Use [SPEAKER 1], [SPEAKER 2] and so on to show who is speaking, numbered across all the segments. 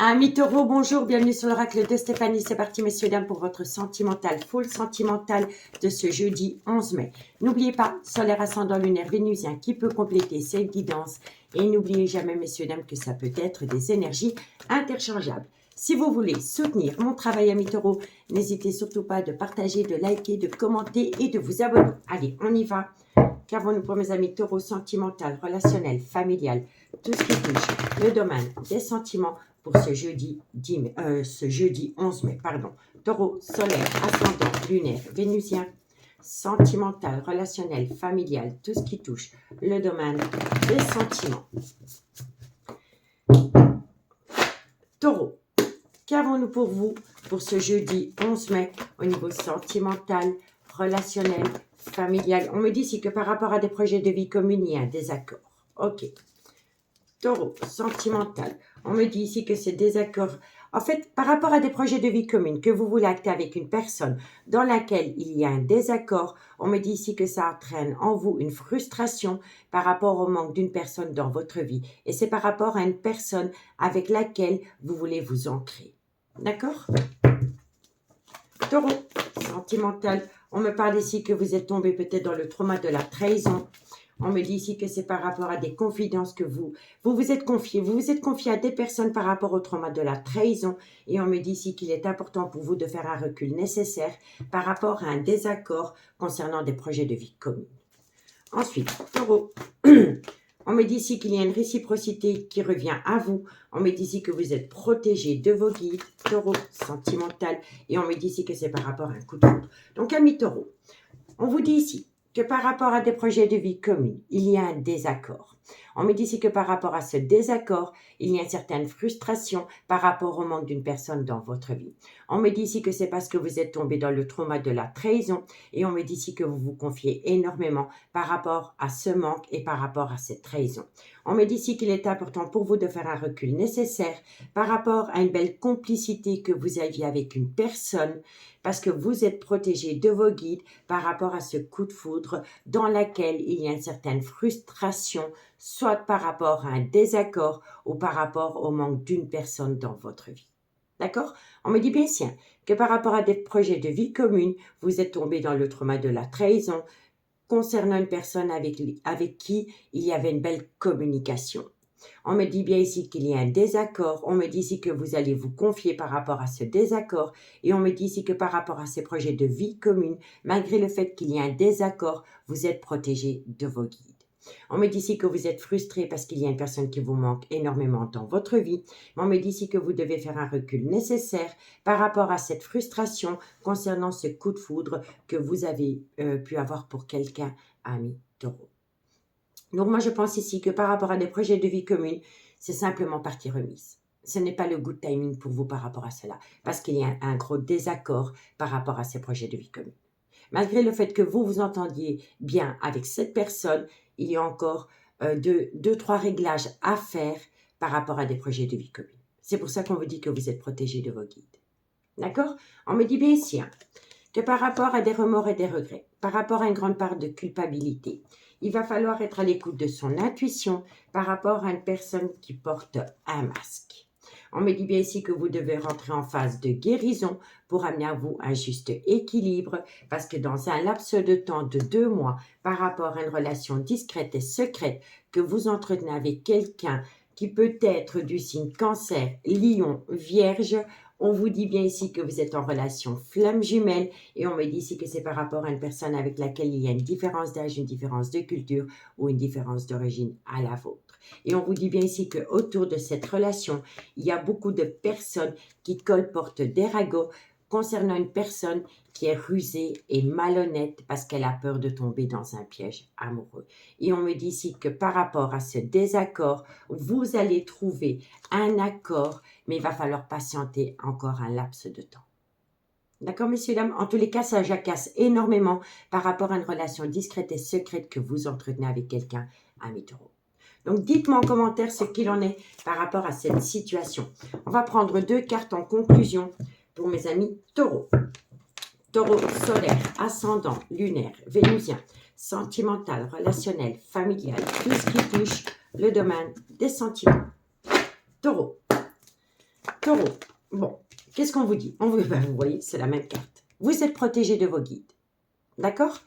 [SPEAKER 1] Amis taureaux, bonjour, bienvenue sur l'oracle de Stéphanie. C'est parti messieurs dames pour votre sentimental, full sentimental de ce jeudi 11 mai. N'oubliez pas, solaire ascendant lunaire vénusien qui peut compléter cette guidance. Et n'oubliez jamais messieurs dames que ça peut être des énergies interchangeables. Si vous voulez soutenir mon travail amis taureaux, n'hésitez surtout pas de partager, de liker, de commenter et de vous abonner. Allez, on y va. Qu'avons-nous pour mes amis taureaux sentimental, relationnel, familial, tout ce qui touche le domaine des sentiments pour ce jeudi 11 mai. Taureau, solaire, ascendant, lunaire, vénusien, sentimental, relationnel, familial, tout ce qui touche le domaine des sentiments. Taureau, qu'avons-nous pour vous pour ce jeudi 11 mai au niveau sentimental, relationnel, familial? On me dit ici que par rapport à des projets de vie communs, il y a un désaccord. Ok. Taureau, sentimental. On me dit ici que ces désaccords, en fait, par rapport à des projets de vie communs que vous voulez acter avec une personne dans laquelle il y a un désaccord, on me dit ici que ça entraîne en vous une frustration par rapport au manque d'une personne dans votre vie. Et c'est par rapport à une personne avec laquelle vous voulez vous ancrer. D'accord? Taureau, sentimental. On me parle ici que vous êtes tombé peut-être dans le trauma de la trahison. On me dit ici que c'est par rapport à des confidences que vous vous êtes confié. Vous vous êtes confié à des personnes par rapport au trauma de la trahison. Et on me dit ici qu'il est important pour vous de faire un recul nécessaire par rapport à un désaccord concernant des projets de vie communs. Ensuite, taureau. On me dit ici qu'il y a une réciprocité qui revient à vous. On me dit ici que vous êtes protégé de vos guides. Taureau, sentimental. Et on me dit ici que c'est par rapport à un coup de foudre. Donc, amis taureau, on vous dit ici que par rapport à des projets de vie communs, il y a un désaccord. On me dit ici que par rapport à ce désaccord, il y a une certaine frustration par rapport au manque d'une personne dans votre vie. On me dit ici que c'est parce que vous êtes tombé dans le trauma de la trahison et on me dit ici que vous vous confiez énormément par rapport à ce manque et par rapport à cette trahison. On me dit ici qu'il est important pour vous de faire un recul nécessaire par rapport à une belle complicité que vous aviez avec une personne parce que vous êtes protégé de vos guides par rapport à ce coup de foudre dans laquelle il y a une certaine frustration, soit par rapport à un désaccord ou par rapport au manque d'une personne dans votre vie. D'accord? On me dit bien sûr que par rapport à des projets de vie commune, vous êtes tombé dans le trauma de la trahison concernant une personne avec qui il y avait une belle communication. On me dit bien ici qu'il y a un désaccord. On me dit ici que vous allez vous confier par rapport à ce désaccord. Et on me dit ici que par rapport à ces projets de vie commune, malgré le fait qu'il y a un désaccord, vous êtes protégé de vos guides. On me dit ici que vous êtes frustré parce qu'il y a une personne qui vous manque énormément dans votre vie. Mais on me dit ici que vous devez faire un recul nécessaire par rapport à cette frustration concernant ce coup de foudre que vous avez pu avoir pour quelqu'un, ami taureau. Donc moi je pense ici que par rapport à des projets de vie communs, c'est simplement partie remise. Ce n'est pas le good timing pour vous par rapport à cela, parce qu'il y a un gros désaccord par rapport à ces projets de vie communs. Malgré le fait que vous vous entendiez bien avec cette personne, il y a encore deux, trois réglages à faire par rapport à des projets de vie communs. C'est pour ça qu'on vous dit que vous êtes protégé de vos guides. D'accord? On me dit bien ici que par rapport à des remords et des regrets, par rapport à une grande part de culpabilité, il va falloir être à l'écoute de son intuition par rapport à une personne qui porte un masque. On me dit bien ici que vous devez rentrer en phase de guérison pour amener à vous un juste équilibre parce que dans un laps de temps de 2 mois, par rapport à une relation discrète et secrète que vous entretenez avec quelqu'un qui peut être du signe cancer, lion, vierge, on vous dit bien ici que vous êtes en relation flamme jumelle et on me dit ici que c'est par rapport à une personne avec laquelle il y a une différence d'âge, une différence de culture ou une différence d'origine à la vôtre. Et on vous dit bien ici qu'autour de cette relation, il y a beaucoup de personnes qui colportent des ragots concernant une personne qui est rusée et malhonnête parce qu'elle a peur de tomber dans un piège amoureux. Et on me dit ici que par rapport à ce désaccord, vous allez trouver un accord, mais il va falloir patienter encore un laps de temps. D'accord, messieurs, dames? En tous les cas, ça jacasse énormément par rapport à une relation discrète et secrète que vous entretenez avec quelqu'un, ami taureau. Donc, dites-moi en commentaire ce qu'il en est par rapport à cette situation. On va prendre 2 cartes en conclusion pour mes amis taureaux. Taureau, solaire, ascendant, lunaire, vénusien, sentimental, relationnel, familial, tout ce qui touche le domaine des sentiments. Taureau. Taureau, bon, qu'est-ce qu'on vous dit? Vous voyez, c'est la même carte. Vous êtes protégé de vos guides, d'accord?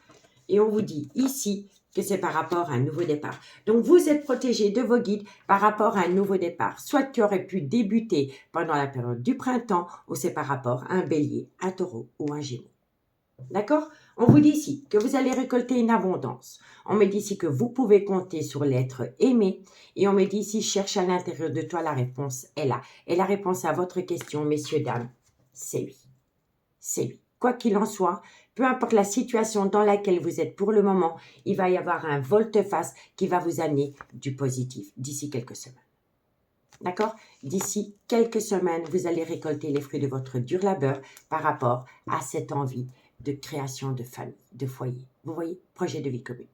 [SPEAKER 1] Et on vous dit ici que c'est par rapport à un nouveau départ. Donc, vous êtes protégé de vos guides par rapport à un nouveau départ, soit qui aurait pu débuter pendant la période du printemps, ou c'est par rapport à un bélier, un taureau ou un gémeau. D'accord? On vous dit ici que vous allez récolter une abondance. On me dit ici que vous pouvez compter sur l'être aimé. Et on me dit ici, cherche à l'intérieur de toi, la réponse est là. Et la réponse à votre question, messieurs, dames, c'est oui. C'est oui. Quoi qu'il en soit, peu importe la situation dans laquelle vous êtes pour le moment, il va y avoir un volte-face qui va vous amener du positif d'ici quelques semaines. D'accord? D'ici quelques semaines, vous allez récolter les fruits de votre dur labeur par rapport à cette envie de création de famille, de foyer. Vous voyez? Projet de vie commune.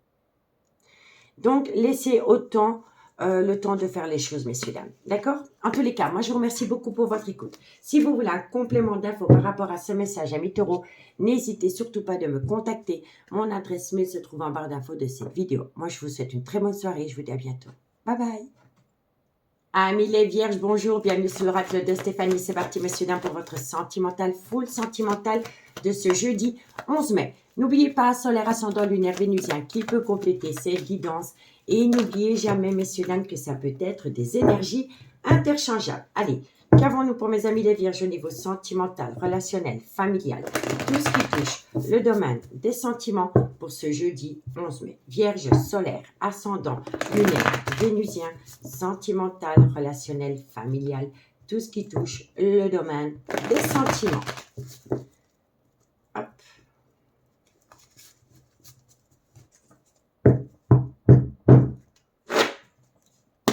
[SPEAKER 1] Donc, laissez autant le temps de faire les choses, messieurs, dames. D'accord? En tous les cas, moi, je vous remercie beaucoup pour votre écoute. Si vous voulez un complément d'infos par rapport à ce message, amis taureaux, n'hésitez surtout pas de me contacter. Mon adresse mail se trouve en barre d'infos de cette vidéo. Moi, je vous souhaite une très bonne soirée. Je vous dis à bientôt. Bye bye. Amis les vierges, bonjour, bienvenue sur l'oracle de Stéphanie. C'est parti, messieurs, dames, pour votre sentimental, full sentimental de ce jeudi 11 mai. N'oubliez pas, solaire, ascendant, lunaire, vénusien, qui peut compléter cette guidance. Et n'oubliez jamais, messieurs, dames, que ça peut être des énergies interchangeables. Allez, qu'avons-nous pour mes amis les vierges au niveau sentimental, relationnel, familial, tout ce qui touche le domaine des sentiments pour ce jeudi 11 mai. Vierge, solaire, ascendant, lunaire, vénusien, sentimental, relationnel, familial, tout ce qui touche le domaine des sentiments. Hop.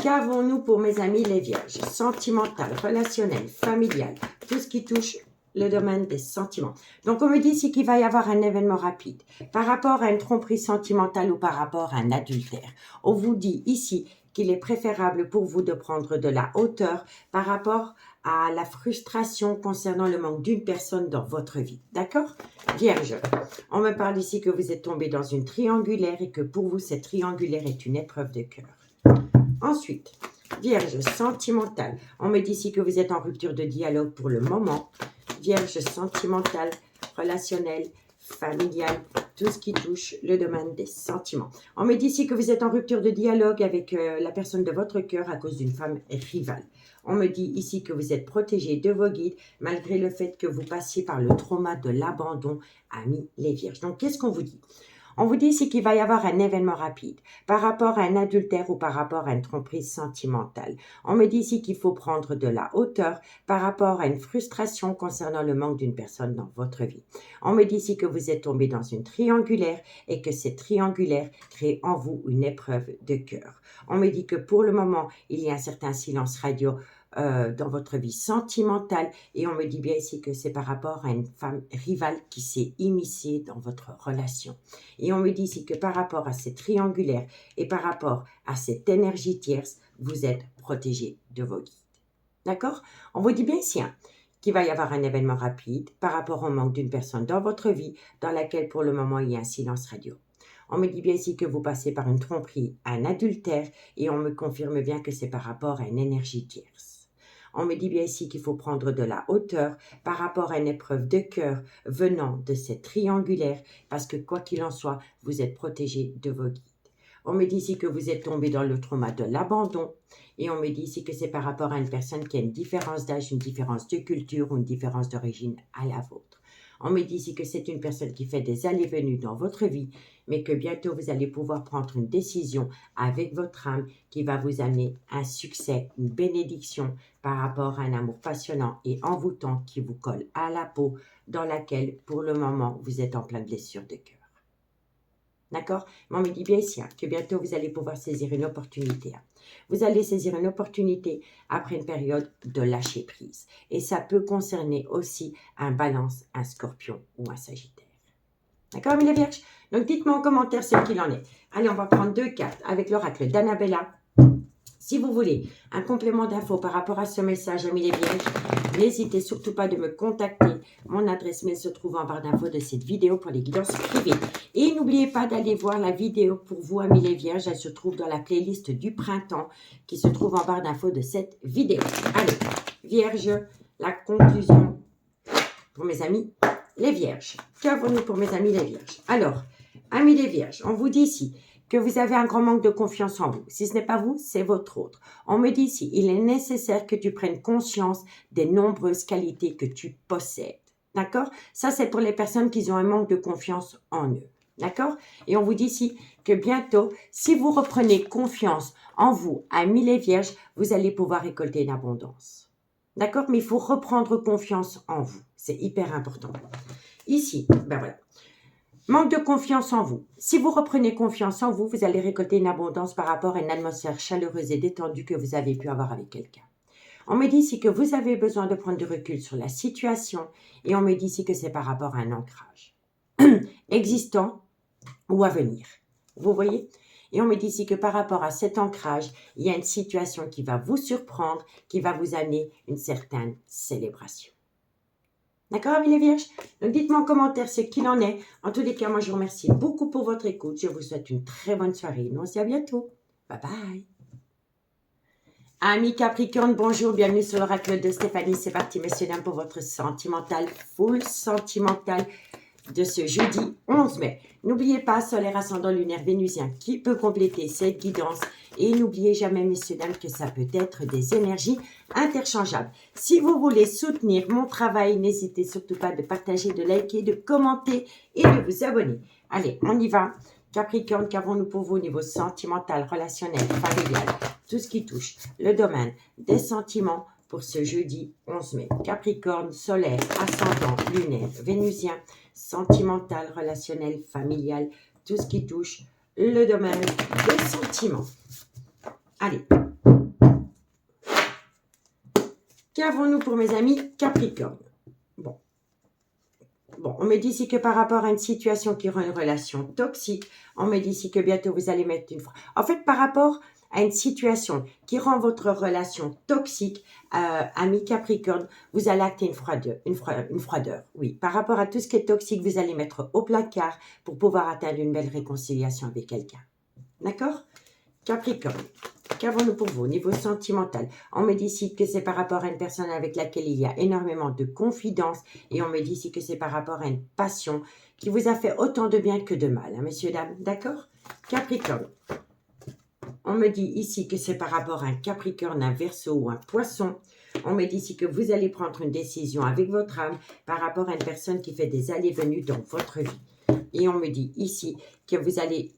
[SPEAKER 1] Qu'avons-nous pour mes amis les vierges? Sentimental, relationnel, familial, tout ce qui touche le domaine des sentiments. Donc, on me dit ici qu'il va y avoir un événement rapide par rapport à une tromperie sentimentale ou par rapport à un adultère. On vous dit ici qu'il est préférable pour vous de prendre de la hauteur par rapport à la frustration concernant le manque d'une personne dans votre vie. D'accord? Vierge, on me parle ici que vous êtes tombé dans une triangulaire et que pour vous, cette triangulaire est une épreuve de cœur. Ensuite, Vierge, sentimentale, on me dit ici que vous êtes en rupture de dialogue pour le moment. Vierge, sentimentale, relationnelle, familiale, tout ce qui touche le domaine des sentiments. On me dit ici que vous êtes en rupture de dialogue avec la personne de votre cœur à cause d'une femme rivale. On me dit ici que vous êtes protégé de vos guides malgré le fait que vous passiez par le trauma de l'abandon, amis les vierges. Donc, qu'est-ce qu'on vous dit? On vous dit ici qu'il va y avoir un événement rapide par rapport à un adultère ou par rapport à une tromperie sentimentale. On me dit ici qu'il faut prendre de la hauteur par rapport à une frustration concernant le manque d'une personne dans votre vie. On me dit ici que vous êtes tombé dans une triangulaire et que cette triangulaire crée en vous une épreuve de cœur. On me dit que pour le moment, il y a un certain silence radio dans votre vie sentimentale et on me dit bien ici que c'est par rapport à une femme rivale qui s'est immiscée dans votre relation. Et on me dit ici que par rapport à cette triangulaire et par rapport à cette énergie tierce, vous êtes protégé de vos guides. D'accord? On vous dit bien ici qu'il va y avoir un événement rapide par rapport au manque d'une personne dans votre vie dans laquelle pour le moment il y a un silence radio. On me dit bien ici que vous passez par une tromperie, un adultère et on me confirme bien que c'est par rapport à une énergie tierce. On me dit bien ici qu'il faut prendre de la hauteur par rapport à une épreuve de cœur venant de cette triangulaire parce que quoi qu'il en soit, vous êtes protégé de vos guides. On me dit ici que vous êtes tombé dans le trauma de l'abandon et on me dit ici que c'est par rapport à une personne qui a une différence d'âge, une différence de culture ou une différence d'origine à la vôtre. On me dit ici que c'est une personne qui fait des allées-venues dans votre vie, mais que bientôt vous allez pouvoir prendre une décision avec votre âme qui va vous amener un succès, une bénédiction par rapport à un amour passionnant et envoûtant qui vous colle à la peau, dans laquelle, pour le moment, vous êtes en pleine blessure de cœur. D'accord? Mais on me dit bien ici que bientôt vous allez pouvoir saisir une opportunité. Vous allez saisir une opportunité après une période de lâcher prise. Et ça peut concerner aussi un balance, un scorpion ou un sagittaire. D'accord, mes vierges? Donc, dites-moi en commentaire ce qu'il en est. Allez, on va prendre 2 cartes avec l'oracle d'Annabella. Si vous voulez un complément d'infos par rapport à ce message, amis les vierges, n'hésitez surtout pas de me contacter. Mon adresse mail se trouve en barre d'infos de cette vidéo pour les guidances privées. Et n'oubliez pas d'aller voir la vidéo pour vous, amis les vierges. Elle se trouve dans la playlist du printemps qui se trouve en barre d'infos de cette vidéo. Allez, vierge, la conclusion pour mes amis les vierges. Qu'avons-nous pour mes amis les vierges? Alors, amis les vierges, on vous dit ici que vous avez un grand manque de confiance en vous. Si ce n'est pas vous, c'est votre autre. On me dit ici, il est nécessaire que tu prennes conscience des nombreuses qualités que tu possèdes. D'accord? Ça, c'est pour les personnes qui ont un manque de confiance en eux. D'accord? Et on vous dit ici que bientôt, si vous reprenez confiance en vous, amis les vierges, vous allez pouvoir récolter une abondance. D'accord? Mais il faut reprendre confiance en vous. C'est hyper important. Ici, ben voilà. Manque de confiance en vous. Si vous reprenez confiance en vous, vous allez récolter une abondance par rapport à une atmosphère chaleureuse et détendue que vous avez pu avoir avec quelqu'un. On me dit ici que vous avez besoin de prendre du recul sur la situation et on me dit ici que c'est par rapport à un ancrage existant ou à venir. Vous voyez? Et on me dit ici que par rapport à cet ancrage, il y a une situation qui va vous surprendre, qui va vous amener une certaine célébration. D'accord, amis les vierges? Donc, dites-moi en commentaire ce qu'il en est. En tous les cas, moi, je vous remercie beaucoup pour votre écoute. Je vous souhaite une très bonne soirée. Nous, on se dit à bientôt. Bye bye. Amis Capricorne, bonjour. Bienvenue sur l'oracle de Stéphanie. C'est parti, messieurs, dames, pour votre sentimental, full sentimental de ce jeudi 11 mai. N'oubliez pas, solaire ascendant lunaire vénusien qui peut compléter cette guidance. Et n'oubliez jamais, messieurs, dames, que ça peut être des énergies interchangeables. Si vous voulez soutenir mon travail, n'hésitez surtout pas de partager, de liker, de commenter et de vous abonner. Allez, on y va. Capricorne, qu'avons-nous pour vous au niveau sentimental, relationnel, familial, tout ce qui touche le domaine des sentiments pour ce jeudi 11 mai. Capricorne, solaire, ascendant, lunaire, vénusien, sentimental, relationnel, familial, tout ce qui touche le domaine des sentiments. Allez. Qu'avons-nous pour mes amis Capricorne? Bon, on me dit ici que par rapport à une situation qui rend une relation toxique, on me dit ici que bientôt vous allez mettre une... En fait, par rapport à une situation qui rend votre relation toxique, ami Capricorne, vous allez acter une froideur. Oui, par rapport à tout ce qui est toxique, vous allez mettre au placard pour pouvoir atteindre une belle réconciliation avec quelqu'un. D'accord? Capricorne, qu'avons-nous pour vous au niveau sentimental? On me dit ici que c'est par rapport à une personne avec laquelle il y a énormément de confidence et on me dit ici que c'est par rapport à une passion qui vous a fait autant de bien que de mal, hein, messieurs, dames, d'accord? Capricorne, on me dit ici que c'est par rapport à un Capricorne, un Verseau ou un Poisson. On me dit ici que vous allez prendre une décision avec votre âme par rapport à une personne qui fait des allées-venues dans votre vie. Et on me dit ici que vous allez...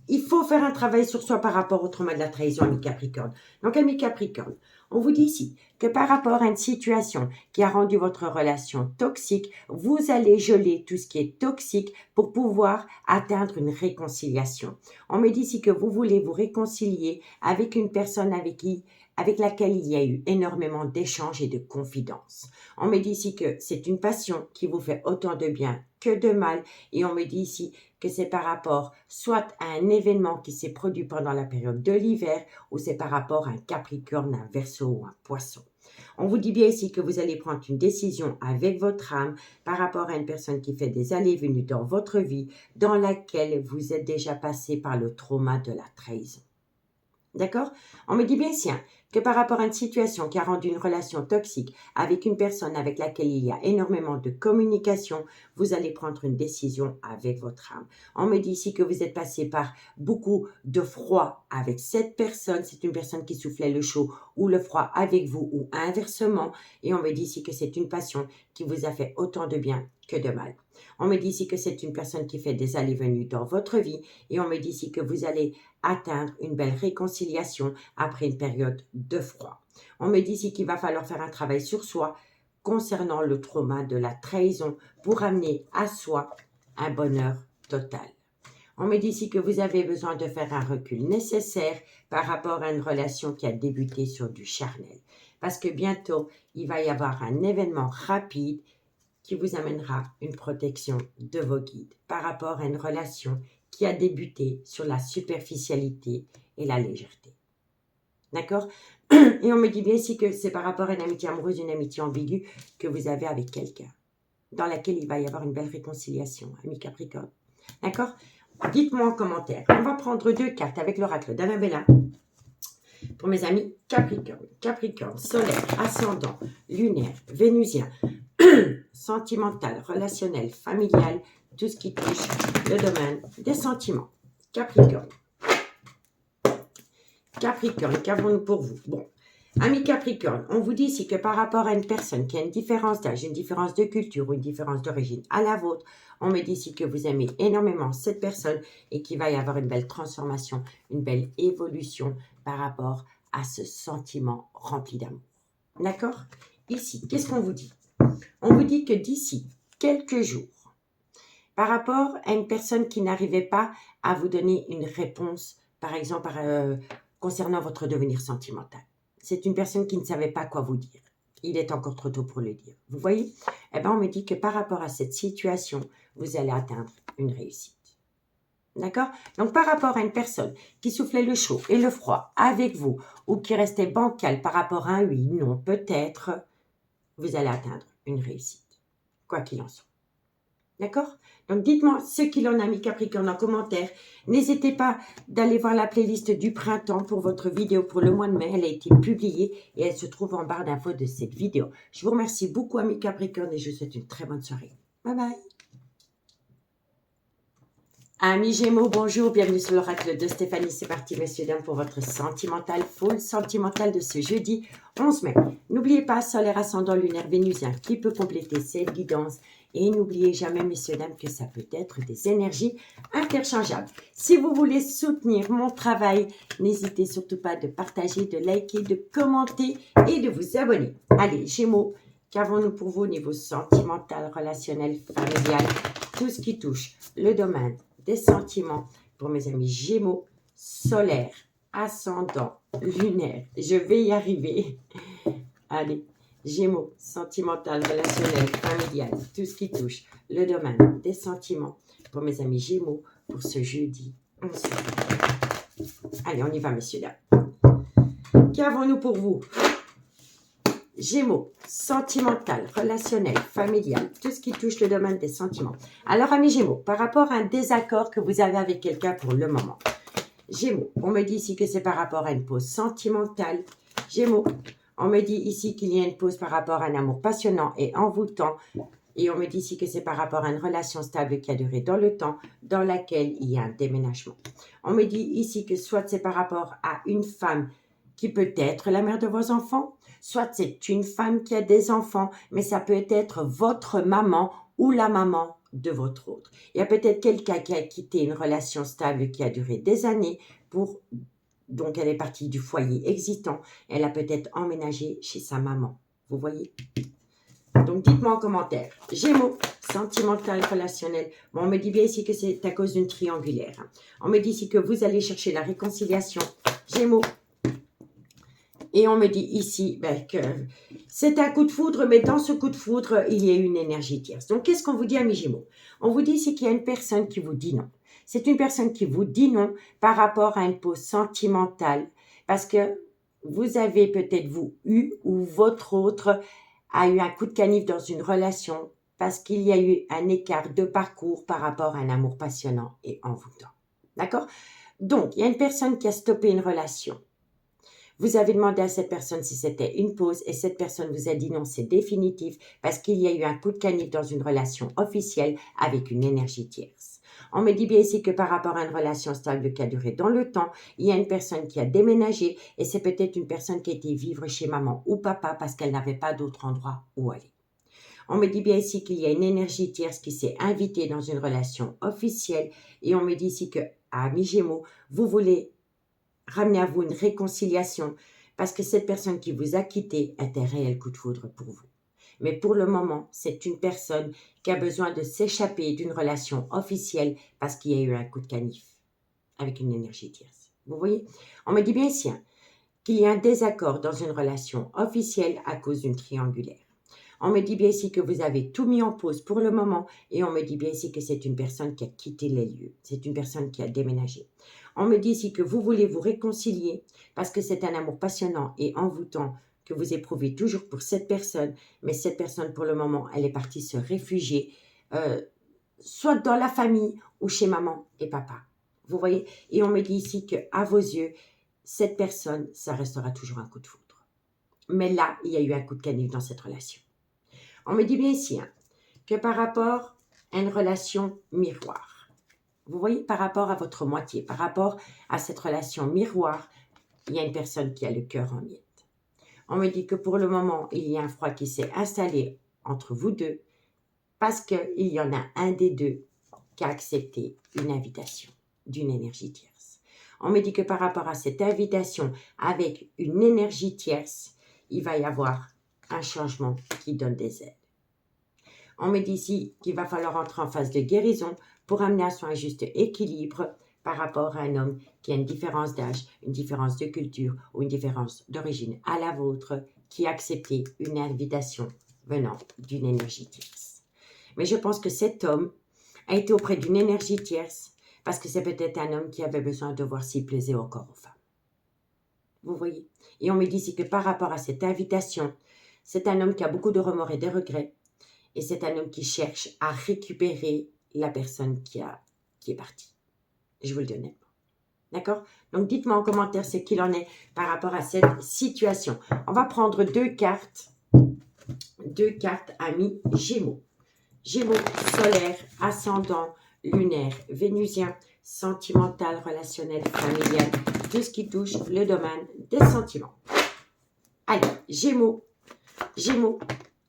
[SPEAKER 1] Il faut faire un travail sur soi par rapport au trauma de la trahison, amis Capricorne. Donc, amis Capricorne, on vous dit ici que par rapport à une situation qui a rendu votre relation toxique, vous allez geler tout ce qui est toxique pour pouvoir atteindre une réconciliation. On me dit ici que vous voulez vous réconcilier avec une personne avec laquelle il y a eu énormément d'échanges et de confidences. On me dit ici que c'est une passion qui vous fait autant de bien que de mal et on me dit ici que c'est par rapport soit à un événement qui s'est produit pendant la période de l'hiver ou c'est par rapport à un Capricorne, un Verseau ou un Poisson. On vous dit bien ici que vous allez prendre une décision avec votre âme par rapport à une personne qui fait des allées et venues dans votre vie dans laquelle vous êtes déjà passé par le trauma de la trahison. D'accord? On me dit bien ici que par rapport à une situation qui a rendu une relation toxique avec une personne avec laquelle il y a énormément de communication, vous allez prendre une décision avec votre âme. On me dit ici que vous êtes passé par beaucoup de froid avec cette personne. C'est une personne qui soufflait le chaud ou le froid avec vous ou inversement. Et on me dit ici que c'est une passion qui vous a fait autant de bien que de mal. On me dit ici que c'est une personne qui fait des allées-venues dans votre vie et on me dit ici que vous allez atteindre une belle réconciliation après une période de froid. On me dit ici qu'il va falloir faire un travail sur soi concernant le trauma de la trahison pour amener à soi un bonheur total. On me dit ici que vous avez besoin de faire un recul nécessaire par rapport à une relation qui a débuté sur du charnel. Parce que bientôt, il va y avoir un événement rapide qui vous amènera une protection de vos guides par rapport à une relation qui a débuté sur la superficialité et la légèreté. D'accord? Et on me dit bien ici que c'est par rapport à une amitié amoureuse, une amitié ambiguë que vous avez avec quelqu'un, dans laquelle il va y avoir une belle réconciliation, ami Capricorne. D'accord? Dites-moi en commentaire. On va prendre 2 cartes avec l'oracle d'Annabella Pour mes amis Capricorne, Capricorne, solaire, ascendant, lunaire, vénusien, sentimental, relationnel, familial, tout ce qui touche le domaine des sentiments. Capricorne. Capricorne, qu'avons-nous pour vous? Bon, amis Capricorne, on vous dit ici que par rapport à une personne qui a une différence d'âge, une différence de culture ou une différence d'origine à la vôtre, on me dit ici que vous aimez énormément cette personne et qu'il va y avoir une belle transformation, une belle évolution par rapport à ce sentiment rempli d'amour. D'accord? Ici, qu'est-ce qu'on vous dit? On vous dit que d'ici quelques jours, par rapport à une personne qui n'arrivait pas à vous donner une réponse, par exemple, concernant votre devenir sentimental. C'est une personne qui ne savait pas quoi vous dire. Il est encore trop tôt pour le dire. Vous voyez? Eh bien, on me dit que par rapport à cette situation, vous allez atteindre une réussite. D'accord? Donc, par rapport à une personne qui soufflait le chaud et le froid avec vous ou qui restait bancale par rapport à un oui, non, peut-être, vous allez atteindre une réussite. Quoi qu'il en soit. D'accord? Donc, dites-moi ce qu'il en a mis Capricorne en commentaire. N'hésitez pas d'aller voir la playlist du printemps pour votre vidéo pour le mois de mai. Elle a été publiée et elle se trouve en barre d'infos de cette vidéo. Je vous remercie beaucoup, amis Capricorne, et je vous souhaite une très bonne soirée. Bye bye! Amis Gémeaux, bonjour, bienvenue sur l'oracle de Stéphanie. C'est parti, messieurs, dames, pour votre sentimental, full sentimental de ce jeudi 11 mai. N'oubliez pas, solaire, ascendant, lunaire, vénusien, qui peut compléter cette guidance. Et n'oubliez jamais, messieurs, dames, que ça peut être des énergies interchangeables. Si vous voulez soutenir mon travail, n'hésitez surtout pas de partager, de liker, de commenter et de vous abonner. Allez, Gémeaux, qu'avons-nous pour vous au niveau sentimental, relationnel, familial, tout ce qui touche le domaine des sentiments pour mes amis Gémeaux, solaire, ascendant, lunaire. Je vais y arriver. Allez, Gémeaux, sentimental, relationnel, familial, tout ce qui touche le domaine des sentiments pour mes amis Gémeaux pour ce jeudi 11 mai. Allez, on y va, messieurs, dames. Qu'avons-nous pour vous? Gémeaux, sentimental, relationnel, familial, tout ce qui touche le domaine des sentiments. Alors, amis Gémeaux, par rapport à un désaccord que vous avez avec quelqu'un pour le moment. Gémeaux, on me dit ici que c'est par rapport à une pause sentimentale. Gémeaux, on me dit ici qu'il y a une pause par rapport à un amour passionnant et envoûtant. Et on me dit ici que c'est par rapport à une relation stable qui a duré dans le temps, dans laquelle il y a un déménagement. On me dit ici que soit c'est par rapport à une femme qui peut être la mère de vos enfants, soit c'est une femme qui a des enfants, mais ça peut être votre maman ou la maman de votre autre. Il y a peut-être quelqu'un qui a quitté une relation stable qui a duré des années donc elle est partie du foyer existant. Elle a peut-être emménagé chez sa maman. Vous voyez? Donc dites-moi en commentaire. Gémeaux, sentimental, relationnel. Bon, on me dit bien ici que c'est à cause d'une triangulaire. On me dit ici que vous allez chercher la réconciliation. Gémeaux. Et on me dit ici que c'est un coup de foudre, mais dans ce coup de foudre, il y a une énergie tierce. Donc, qu'est-ce qu'on vous dit, amis Gémeaux? On vous dit ici qu'il y a une personne qui vous dit non. C'est une personne qui vous dit non par rapport à une pause sentimentale, parce que vous avez peut-être eu ou votre autre a eu un coup de canif dans une relation parce qu'il y a eu un écart de parcours par rapport à un amour passionnant et envoûtant. D'accord? Donc, il y a une personne qui a stoppé une relation. Vous avez demandé à cette personne si c'était une pause et cette personne vous a dit non, c'est définitif parce qu'il y a eu un coup de canif dans une relation officielle avec une énergie tierce. On me dit bien ici que par rapport à une relation stable qui a duré dans le temps, il y a une personne qui a déménagé et c'est peut-être une personne qui a été vivre chez maman ou papa parce qu'elle n'avait pas d'autre endroit où aller. On me dit bien ici qu'il y a une énergie tierce qui s'est invitée dans une relation officielle et on me dit ici que, amis Gémeaux, vous voulez ramener à vous une réconciliation parce que cette personne qui vous a quitté est un réel coup de foudre pour vous. Mais pour le moment, c'est une personne qui a besoin de s'échapper d'une relation officielle parce qu'il y a eu un coup de canif avec une énergie tierce. Vous voyez? On me dit bien ici qu'il y a un désaccord dans une relation officielle à cause d'une triangulaire. On me dit bien ici que vous avez tout mis en pause pour le moment et on me dit bien ici que c'est une personne qui a quitté les lieux. C'est une personne qui a déménagé. On me dit ici que vous voulez vous réconcilier parce que c'est un amour passionnant et envoûtant que vous éprouvez toujours pour cette personne. Mais cette personne, pour le moment, elle est partie se réfugier, soit dans la famille ou chez maman et papa. Vous voyez? Et on me dit ici qu'à vos yeux, cette personne, ça restera toujours un coup de foudre. Mais là, il y a eu un coup de canif dans cette relation. On me dit bien ici que par rapport à une relation miroir, vous voyez, par rapport à votre moitié, par rapport à cette relation miroir, il y a une personne qui a le cœur en miettes. On me dit que pour le moment, il y a un froid qui s'est installé entre vous deux parce qu'il y en a un des deux qui a accepté une invitation d'une énergie tierce. On me dit que par rapport à cette invitation avec une énergie tierce, il va y avoir un changement qui donne des aides. On me dit ici qu'il va falloir entrer en phase de guérison pour amener à son juste équilibre par rapport à un homme qui a une différence d'âge, une différence de culture ou une différence d'origine à la vôtre, qui a accepté une invitation venant d'une énergie tierce. Mais je pense que cet homme a été auprès d'une énergie tierce parce que c'est peut-être un homme qui avait besoin de voir s'il plaisait encore aux femmes. Vous voyez? Et on me dit ici que par rapport à cette invitation, c'est un homme qui a beaucoup de remords et de regrets. Et c'est un homme qui cherche à récupérer la personne qui est partie. Je vous le donne. D'accord? Donc, dites-moi en commentaire ce qu'il en est par rapport à cette situation. On va prendre deux cartes amis Gémeaux. Gémeaux solaire, ascendant, lunaire, vénusien, sentimental, relationnel, familial, tout ce qui touche le domaine des sentiments. Allez, Gémeaux.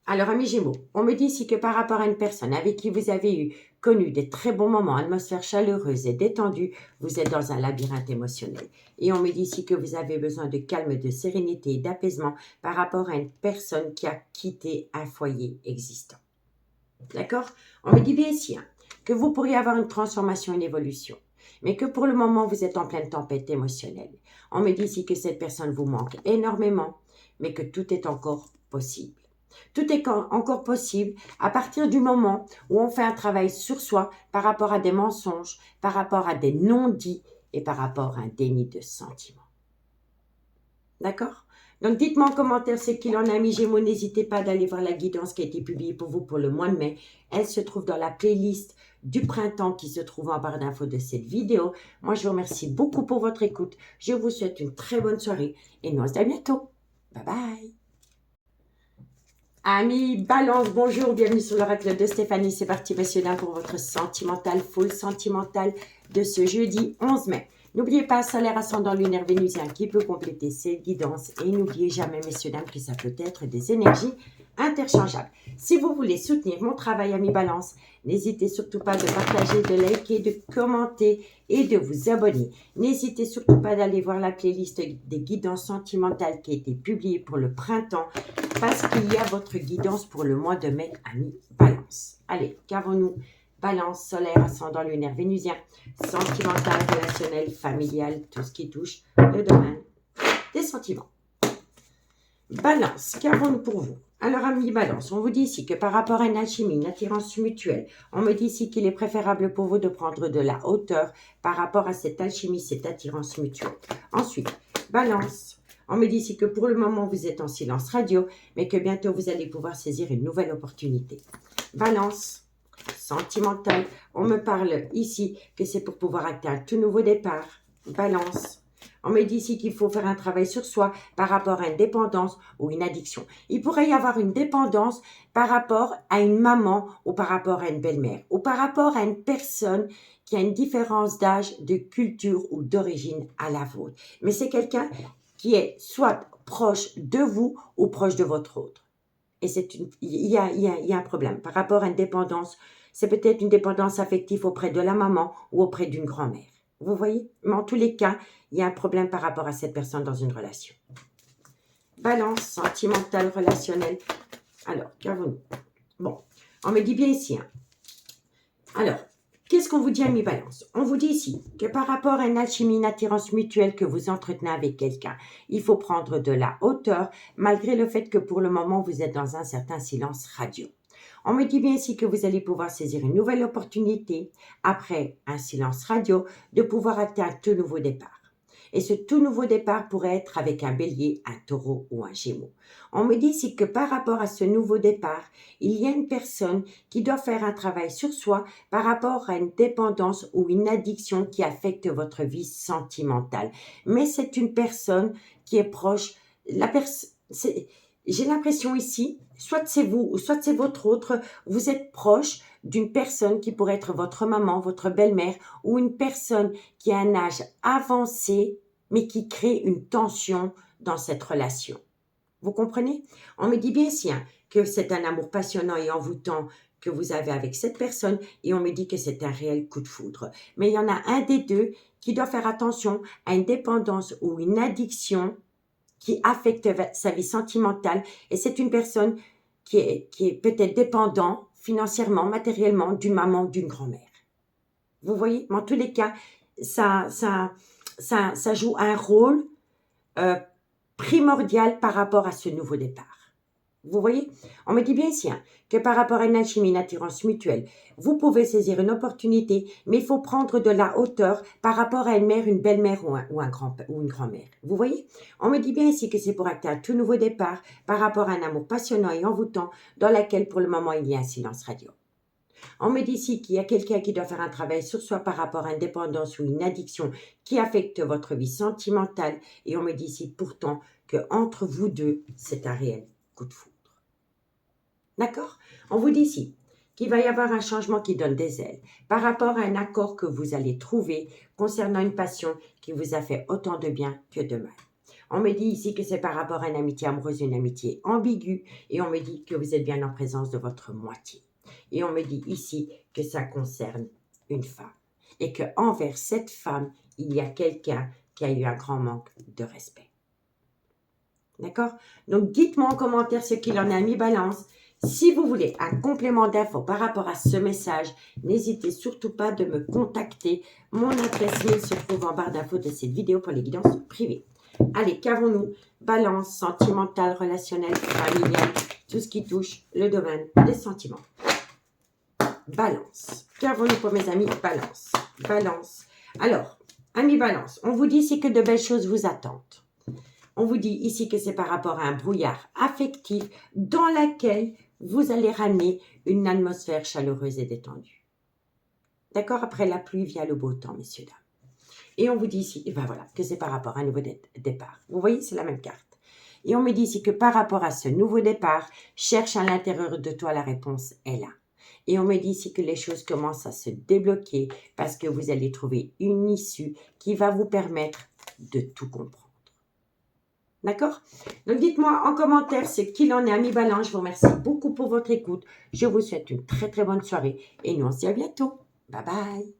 [SPEAKER 1] Alors, amis Gémeaux, on me dit ici que par rapport à une personne avec qui vous avez connu des très bons moments, atmosphère chaleureuse et détendue, vous êtes dans un labyrinthe émotionnel. Et on me dit ici que vous avez besoin de calme, de sérénité et d'apaisement par rapport à une personne qui a quitté un foyer existant. D'accord? On me dit bien ici que vous pourriez avoir une transformation, une évolution, mais que pour le moment, vous êtes en pleine tempête émotionnelle. On me dit ici que cette personne vous manque énormément, mais que tout est encore possible. Tout est encore possible à partir du moment où on fait un travail sur soi par rapport à des mensonges, par rapport à des non-dits et par rapport à un déni de sentiments. D'accord? Donc, dites-moi en commentaire ce qu'il en a, amis Gémeaux. N'hésitez pas d'aller voir la guidance qui a été publiée pour vous pour le mois de mai. Elle se trouve dans la playlist du printemps qui se trouve en barre d'infos de cette vidéo. Moi, je vous remercie beaucoup pour votre écoute. Je vous souhaite une très bonne soirée et nous on se dit à bientôt. Bye bye! Amis Balance, bonjour, bienvenue sur l'oracle de Stéphanie. C'est parti, messieurs, dames, pour votre sentimental, full sentimental de ce jeudi 11 mai. N'oubliez pas, solaire, ascendant, lunaire, vénusien qui peut compléter ces guidances. Et n'oubliez jamais, messieurs, dames, que ça peut être des énergies interchangeables. Si vous voulez soutenir mon travail, amis Balance, n'hésitez surtout pas de partager, de liker, de commenter et de vous abonner. N'hésitez surtout pas d'aller voir la playlist des guidances sentimentales qui a été publiée pour le printemps parce qu'il y a votre guidance pour le mois de mai, amis Balance. Allez, qu'avons-nous? Balance, solaire, ascendant, lunaire, vénusien, sentimental, relationnel, familial, tout ce qui touche le domaine des sentiments. Balance, qu'avons-nous pour vous? Alors, amis Balance, on vous dit ici que par rapport à une alchimie, une attirance mutuelle, on me dit ici qu'il est préférable pour vous de prendre de la hauteur par rapport à cette alchimie, cette attirance mutuelle. Ensuite, Balance, on me dit ici que pour le moment, vous êtes en silence radio, mais que bientôt, vous allez pouvoir saisir une nouvelle opportunité. Balance, sentimental, on me parle ici que c'est pour pouvoir acter un tout nouveau départ. Balance, on me dit ici qu'il faut faire un travail sur soi par rapport à une dépendance ou une addiction. Il pourrait y avoir une dépendance par rapport à une maman ou par rapport à une belle-mère ou par rapport à une personne qui a une différence d'âge, de culture ou d'origine à la vôtre. Mais c'est quelqu'un qui est soit proche de vous ou proche de votre autre. Et il y a un problème par rapport à une dépendance. C'est peut-être une dépendance affective auprès de la maman ou auprès d'une grand-mère. Vous voyez? Mais en tous les cas, il y a un problème par rapport à cette personne dans une relation. Balance, sentimentale, relationnelle. Alors, qu'avons-nous? Bon, on me dit bien ici. Alors, qu'est-ce qu'on vous dit, amis Balance? On vous dit ici que par rapport à une alchimie, une attirance mutuelle que vous entretenez avec quelqu'un, il faut prendre de la hauteur, malgré le fait que pour le moment, vous êtes dans un certain silence radio. On me dit bien ici que vous allez pouvoir saisir une nouvelle opportunité, après un silence radio, de pouvoir acter un tout nouveau départ. Et ce tout nouveau départ pourrait être avec un bélier, un taureau ou un gémeau. On me dit ici que par rapport à ce nouveau départ, il y a une personne qui doit faire un travail sur soi par rapport à une dépendance ou une addiction qui affecte votre vie sentimentale. Mais c'est une personne qui est proche. J'ai l'impression ici, soit c'est vous ou soit c'est votre autre, vous êtes proche d'une personne qui pourrait être votre maman, votre belle-mère ou une personne qui a un âge avancé mais qui crée une tension dans cette relation. Vous comprenez? On me dit bien ici que c'est un amour passionnant et envoûtant que vous avez avec cette personne et on me dit que c'est un réel coup de foudre. Mais il y en a un des deux qui doit faire attention à une dépendance ou une addiction qui affecte sa vie sentimentale et c'est une personne qui est peut-être dépendant financièrement, matériellement d'une maman ou d'une grand-mère. Vous voyez? Mais en tous les cas, ça joue un rôle primordial par rapport à ce nouveau départ. Vous voyez? On me dit bien ici que par rapport à une alchimie, une attirance mutuelle, vous pouvez saisir une opportunité, mais il faut prendre de la hauteur par rapport à une mère, une belle-mère ou une grand-mère. Vous voyez? On me dit bien ici que c'est pour acter un tout nouveau départ par rapport à un amour passionnant et envoûtant dans lequel pour le moment il y a un silence radio. On me dit ici qu'il y a quelqu'un qui doit faire un travail sur soi par rapport à une dépendance ou une addiction qui affecte votre vie sentimentale et on me dit ici pourtant qu'entre vous deux, c'est un réel coup de foudre. D'accord? On vous dit ici qu'il va y avoir un changement qui donne des ailes par rapport à un accord que vous allez trouver concernant une passion qui vous a fait autant de bien que de mal. On me dit ici que c'est par rapport à une amitié amoureuse, une amitié ambiguë et on me dit que vous êtes bien en présence de votre moitié. Et on me dit ici que ça concerne une femme et que envers cette femme, il y a quelqu'un qui a eu un grand manque de respect. D'accord? Donc, dites-moi en commentaire ce qu'il en est à mi-balance. Si vous voulez un complément d'infos par rapport à ce message, n'hésitez surtout pas de me contacter. Mon adresse mail se trouve en barre d'infos de cette vidéo pour les guidances privées. Allez, qu'avons-nous? Balance, sentimentale, relationnelle, familiale, tout ce qui touche le domaine des sentiments. Balance. Qu'avons-nous pour mes amis? Balance. Balance. Alors, amis Balance, on vous dit ici que de belles choses vous attendent. On vous dit ici que c'est par rapport à un brouillard affectif dans lequel vous allez ramener une atmosphère chaleureuse et détendue. D'accord? Après la pluie vient le beau temps, messieurs, dames. Et on vous dit ici, et ben voilà, que c'est par rapport à un nouveau départ. Vous voyez, c'est la même carte. Et on me dit ici que par rapport à ce nouveau départ, cherche à l'intérieur de toi, la réponse est là. Et on me dit ici que les choses commencent à se débloquer parce que vous allez trouver une issue qui va vous permettre de tout comprendre. D'accord? Donc, dites-moi en commentaire ce qu'il en est, amis Balance. Je vous remercie beaucoup pour votre écoute. Je vous souhaite une très, très bonne soirée. Et nous, on se dit à bientôt. Bye bye.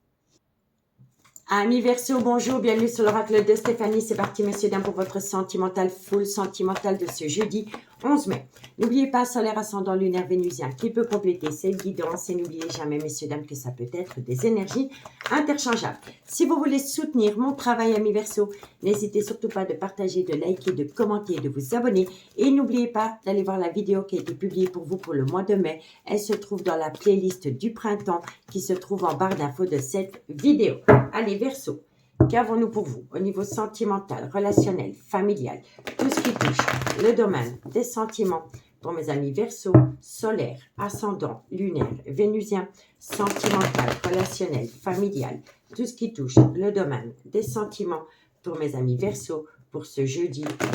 [SPEAKER 1] Amis Verseau, bonjour, bienvenue sur l'oracle de Stéphanie. C'est parti, messieurs, dames, pour votre sentimental, full sentimental de ce jeudi 11 mai. N'oubliez pas, solaire, ascendant, lunaire, vénusien, qui peut compléter cette guidance. Et n'oubliez jamais, messieurs, dames, que ça peut être des énergies interchangeables. Si vous voulez soutenir mon travail, amis Verseau, n'hésitez surtout pas de partager, de liker, de commenter, de vous abonner. Et n'oubliez pas d'aller voir la vidéo qui a été publiée pour vous pour le mois de mai. Elle se trouve dans la playlist du printemps qui se trouve en barre d'infos de cette vidéo. Allez, Verseau, qu'avons-nous pour vous au niveau sentimental, relationnel, familial, tout ce qui touche le domaine des sentiments pour mes amis Verseau, solaire, ascendant, lunaire, vénusien, sentimental, relationnel, familial, tout ce qui touche le domaine des sentiments pour mes amis Verseau pour ce jeudi 11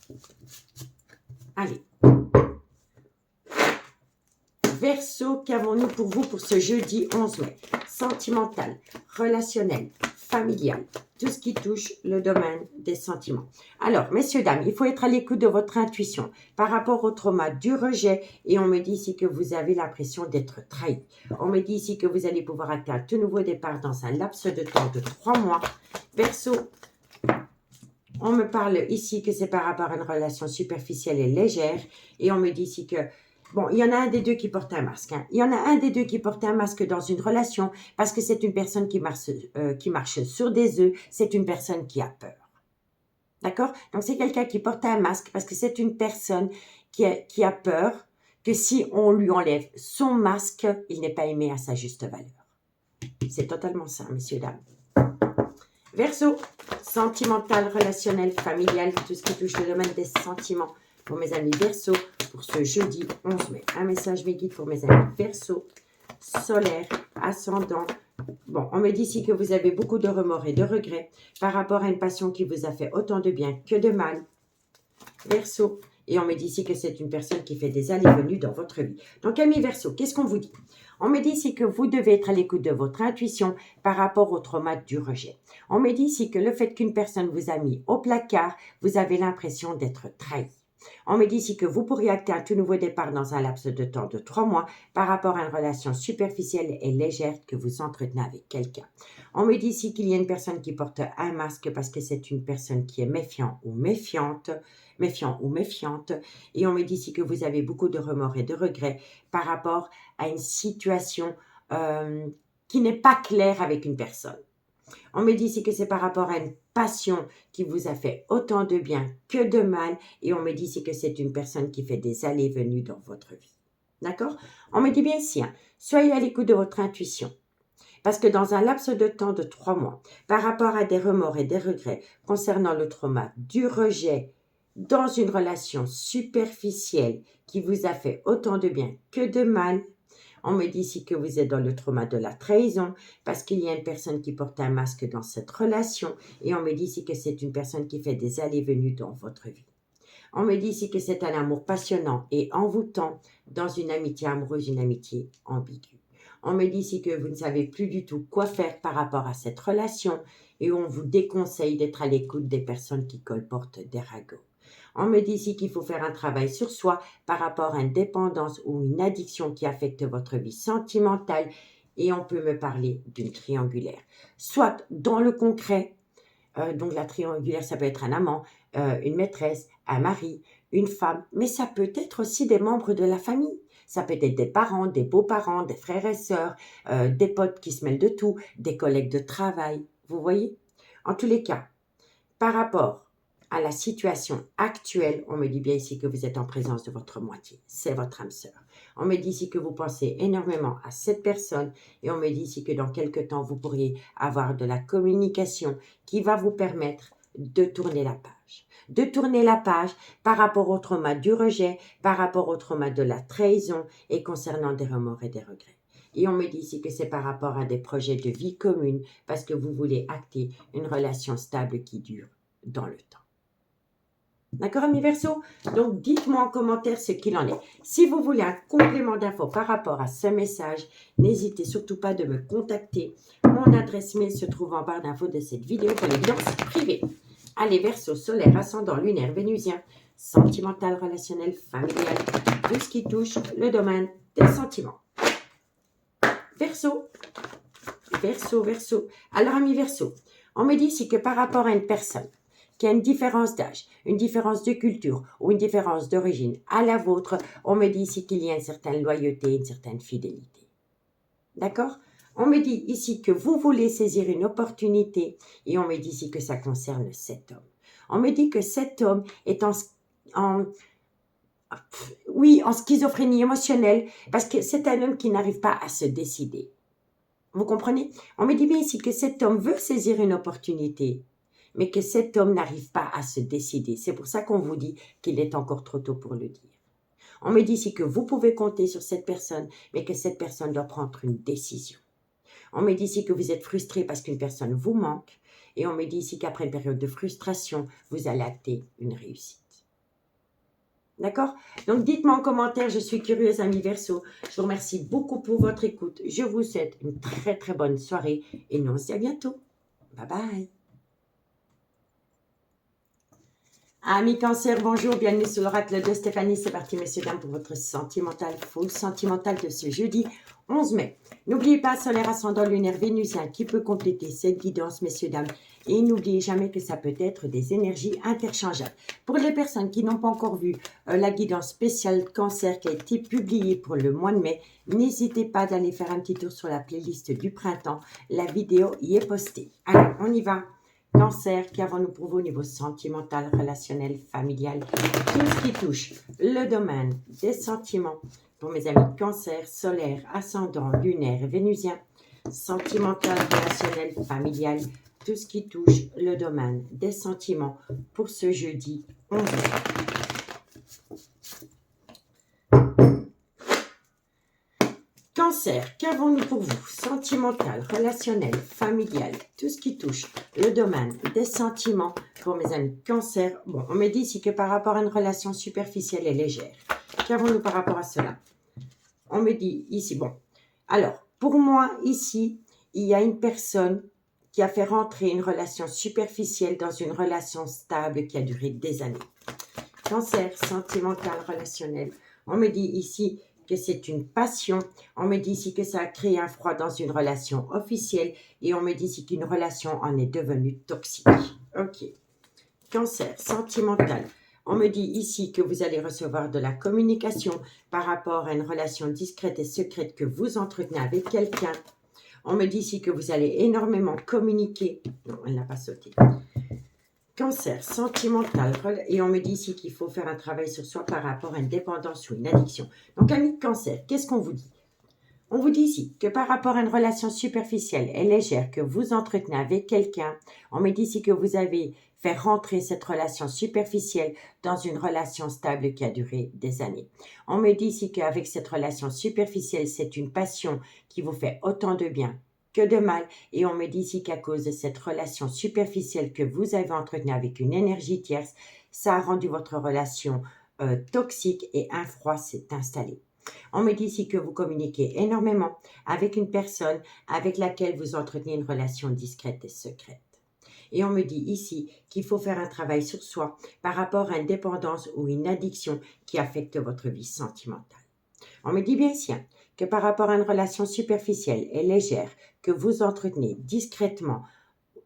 [SPEAKER 1] mai. Allez. Verseau, qu'avons-nous pour vous pour ce jeudi 11 mai? Sentimental, relationnel, familial, tout ce qui touche le domaine des sentiments. Alors, messieurs, dames, il faut être à l'écoute de votre intuition par rapport au trauma du rejet et on me dit ici que vous avez l'impression d'être trahi. On me dit ici que vous allez pouvoir atteindre un tout nouveau départ dans un laps de temps de 3 mois. Verseau, on me parle ici que c'est par rapport à une relation superficielle et légère et on me dit ici que bon, il y en a un des deux qui porte un masque. Il y en a un des deux qui porte un masque dans une relation parce que c'est une personne qui marche sur des œufs. C'est une personne qui a peur. D'accord? Donc, c'est quelqu'un qui porte un masque parce que c'est une personne qui a peur que si on lui enlève son masque, il n'est pas aimé à sa juste valeur. C'est totalement ça, messieurs, dames. Verseau, sentimental, relationnel, familial, tout ce qui touche le domaine des sentiments. Pour mes amis Verseau, pour ce jeudi 11 mai. Un message mes guides pour mes amis Verseau, solaire, ascendant. Bon, on me dit ici que vous avez beaucoup de remords et de regrets par rapport à une passion qui vous a fait autant de bien que de mal. Verseau. Et on me dit ici que c'est une personne qui fait des allées et venues dans votre vie. Donc, amis Verseau, qu'est-ce qu'on vous dit? On me dit ici que vous devez être à l'écoute de votre intuition par rapport au trauma du rejet. On me dit ici que le fait qu'une personne vous a mis au placard, vous avez l'impression d'être trahi. On me dit ici que vous pourriez acter un tout nouveau départ dans un laps de temps de 3 mois par rapport à une relation superficielle et légère que vous entretenez avec quelqu'un. On me dit ici qu'il y a une personne qui porte un masque parce que c'est une personne qui est méfiant ou méfiante. Et on me dit ici que vous avez beaucoup de remords et de regrets par rapport à une situation qui n'est pas claire avec une personne. On me dit ici que c'est par rapport à une passion qui vous a fait autant de bien que de mal. Et on me dit ici que c'est une personne qui fait des allées et venues dans votre vie. D'accord? On me dit bien ici, soyez à l'écoute de votre intuition. Parce que dans un laps de temps de 3 mois, par rapport à des remords et des regrets concernant le trauma du rejet dans une relation superficielle qui vous a fait autant de bien que de mal, on me dit ici que vous êtes dans le trauma de la trahison parce qu'il y a une personne qui porte un masque dans cette relation et on me dit ici que c'est une personne qui fait des allées et venues dans votre vie. On me dit ici que c'est un amour passionnant et envoûtant dans une amitié amoureuse, une amitié ambiguë. On me dit ici que vous ne savez plus du tout quoi faire par rapport à cette relation et on vous déconseille d'être à l'écoute des personnes qui colportent des ragots. On me dit ici qu'il faut faire un travail sur soi par rapport à une dépendance ou une addiction qui affecte votre vie sentimentale et on peut me parler d'une triangulaire. Soit dans le concret, donc la triangulaire, ça peut être un amant, une maîtresse, un mari, une femme, mais ça peut être aussi des membres de la famille. Ça peut être des parents, des beaux-parents, des frères et sœurs, des potes qui se mêlent de tout, des collègues de travail, vous voyez? En tous les cas, par rapport à la situation actuelle, on me dit bien ici que vous êtes en présence de votre moitié, c'est votre âme sœur. On me dit ici que vous pensez énormément à cette personne et on me dit ici que dans quelque temps, vous pourriez avoir de la communication qui va vous permettre de tourner la page. De tourner la page par rapport au trauma du rejet, par rapport au trauma de la trahison et concernant des remords et des regrets. Et on me dit ici que c'est par rapport à des projets de vie commune parce que vous voulez acter une relation stable qui dure dans le temps. D'accord, amis Verseau? Donc, dites-moi en commentaire ce qu'il en est. Si vous voulez un complément d'infos par rapport à ce message, n'hésitez surtout pas de me contacter. Mon adresse mail se trouve en barre d'infos de cette vidéo pour les guidances privées. Allez, Verseau, solaire, ascendant, lunaire, vénusien, sentimental, relationnel, familial, tout ce qui touche le domaine des sentiments. Verseau. Alors, amis Verseau, on me dit ici que par rapport à une personne qui a une différence d'âge, une différence de culture ou une différence d'origine à la vôtre, on me dit ici qu'il y a une certaine loyauté, une certaine fidélité. D'accord? On me dit ici que vous voulez saisir une opportunité et on me dit ici que ça concerne cet homme. On me dit que cet homme est en schizophrénie émotionnelle parce que c'est un homme qui n'arrive pas à se décider. Vous comprenez? On me dit bien ici que cet homme veut saisir une opportunité, mais que cet homme n'arrive pas à se décider. C'est pour ça qu'on vous dit qu'il est encore trop tôt pour le dire. On me dit ici que vous pouvez compter sur cette personne, mais que cette personne doit prendre une décision. On me dit ici que vous êtes frustré parce qu'une personne vous manque, et on me dit ici qu'après une période de frustration, vous allez acter une réussite. D'accord? Donc, dites-moi en commentaire, je suis curieuse, amis Verseau. Je vous remercie beaucoup pour votre écoute. Je vous souhaite une très, très bonne soirée et nous on se dit à bientôt. Bye bye. Amis Cancer, bonjour, bienvenue sur l'oracle de Stéphanie. C'est parti, messieurs, dames, pour votre sentimental, full sentimental de ce jeudi 11 mai. N'oubliez pas, solaire, ascendant, lunaire, vénusien qui peut compléter cette guidance, messieurs, dames. Et n'oubliez jamais que ça peut être des énergies interchangeables. Pour les personnes qui n'ont pas encore vu la guidance spéciale Cancer qui a été publiée pour le mois de mai, n'hésitez pas d'aller faire un petit tour sur la playlist du printemps. La vidéo y est postée. Alors, on y va. Cancer, qu'avons-nous pour vous au niveau sentimental, relationnel, familial, tout ce qui touche le domaine des sentiments. Pour mes amis Cancer, solaire, ascendant, lunaire, vénusien, sentimental, relationnel, familial, tout ce qui touche le domaine des sentiments pour ce jeudi 11 mai. Cancer, qu'avons-nous pour vous? Sentimental, relationnel, familial, tout ce qui touche le domaine des sentiments pour mes amis Cancer. Bon, on me dit ici que par rapport à une relation superficielle et légère. Qu'avons-nous par rapport à cela? On me dit ici, bon, alors, pour moi, ici, il y a une personne qui a fait rentrer une relation superficielle dans une relation stable qui a duré des années. Cancer, sentimental, relationnel. On me dit ici que c'est une passion. On me dit ici que ça a créé un froid dans une relation officielle. Et on me dit ici qu'une relation en est devenue toxique. Ok. Cancer, sentimental. On me dit ici que vous allez recevoir de la communication par rapport à une relation discrète et secrète que vous entretenez avec quelqu'un. On me dit ici que vous allez énormément communiquer. Non, elle n'a pas sauté. Cancer, sentimental. Et on me dit ici qu'il faut faire un travail sur soi par rapport à une dépendance ou une addiction. Donc, amis de Cancer, qu'est-ce qu'on vous dit? On vous dit ici que par rapport à une relation superficielle et légère que vous entretenez avec quelqu'un, on me dit ici que vous avez fait rentrer cette relation superficielle dans une relation stable qui a duré des années. On me dit ici qu'avec cette relation superficielle, c'est une passion qui vous fait autant de bien que de mal. Et on me dit ici qu'à cause de cette relation superficielle que vous avez entretenue avec une énergie tierce, ça a rendu votre relation toxique et un froid s'est installé. On me dit ici que vous communiquez énormément avec une personne avec laquelle vous entretenez une relation discrète et secrète. Et on me dit ici qu'il faut faire un travail sur soi par rapport à une dépendance ou une addiction qui affecte votre vie sentimentale. On me dit bien sûr que par rapport à une relation superficielle et légère que vous entretenez discrètement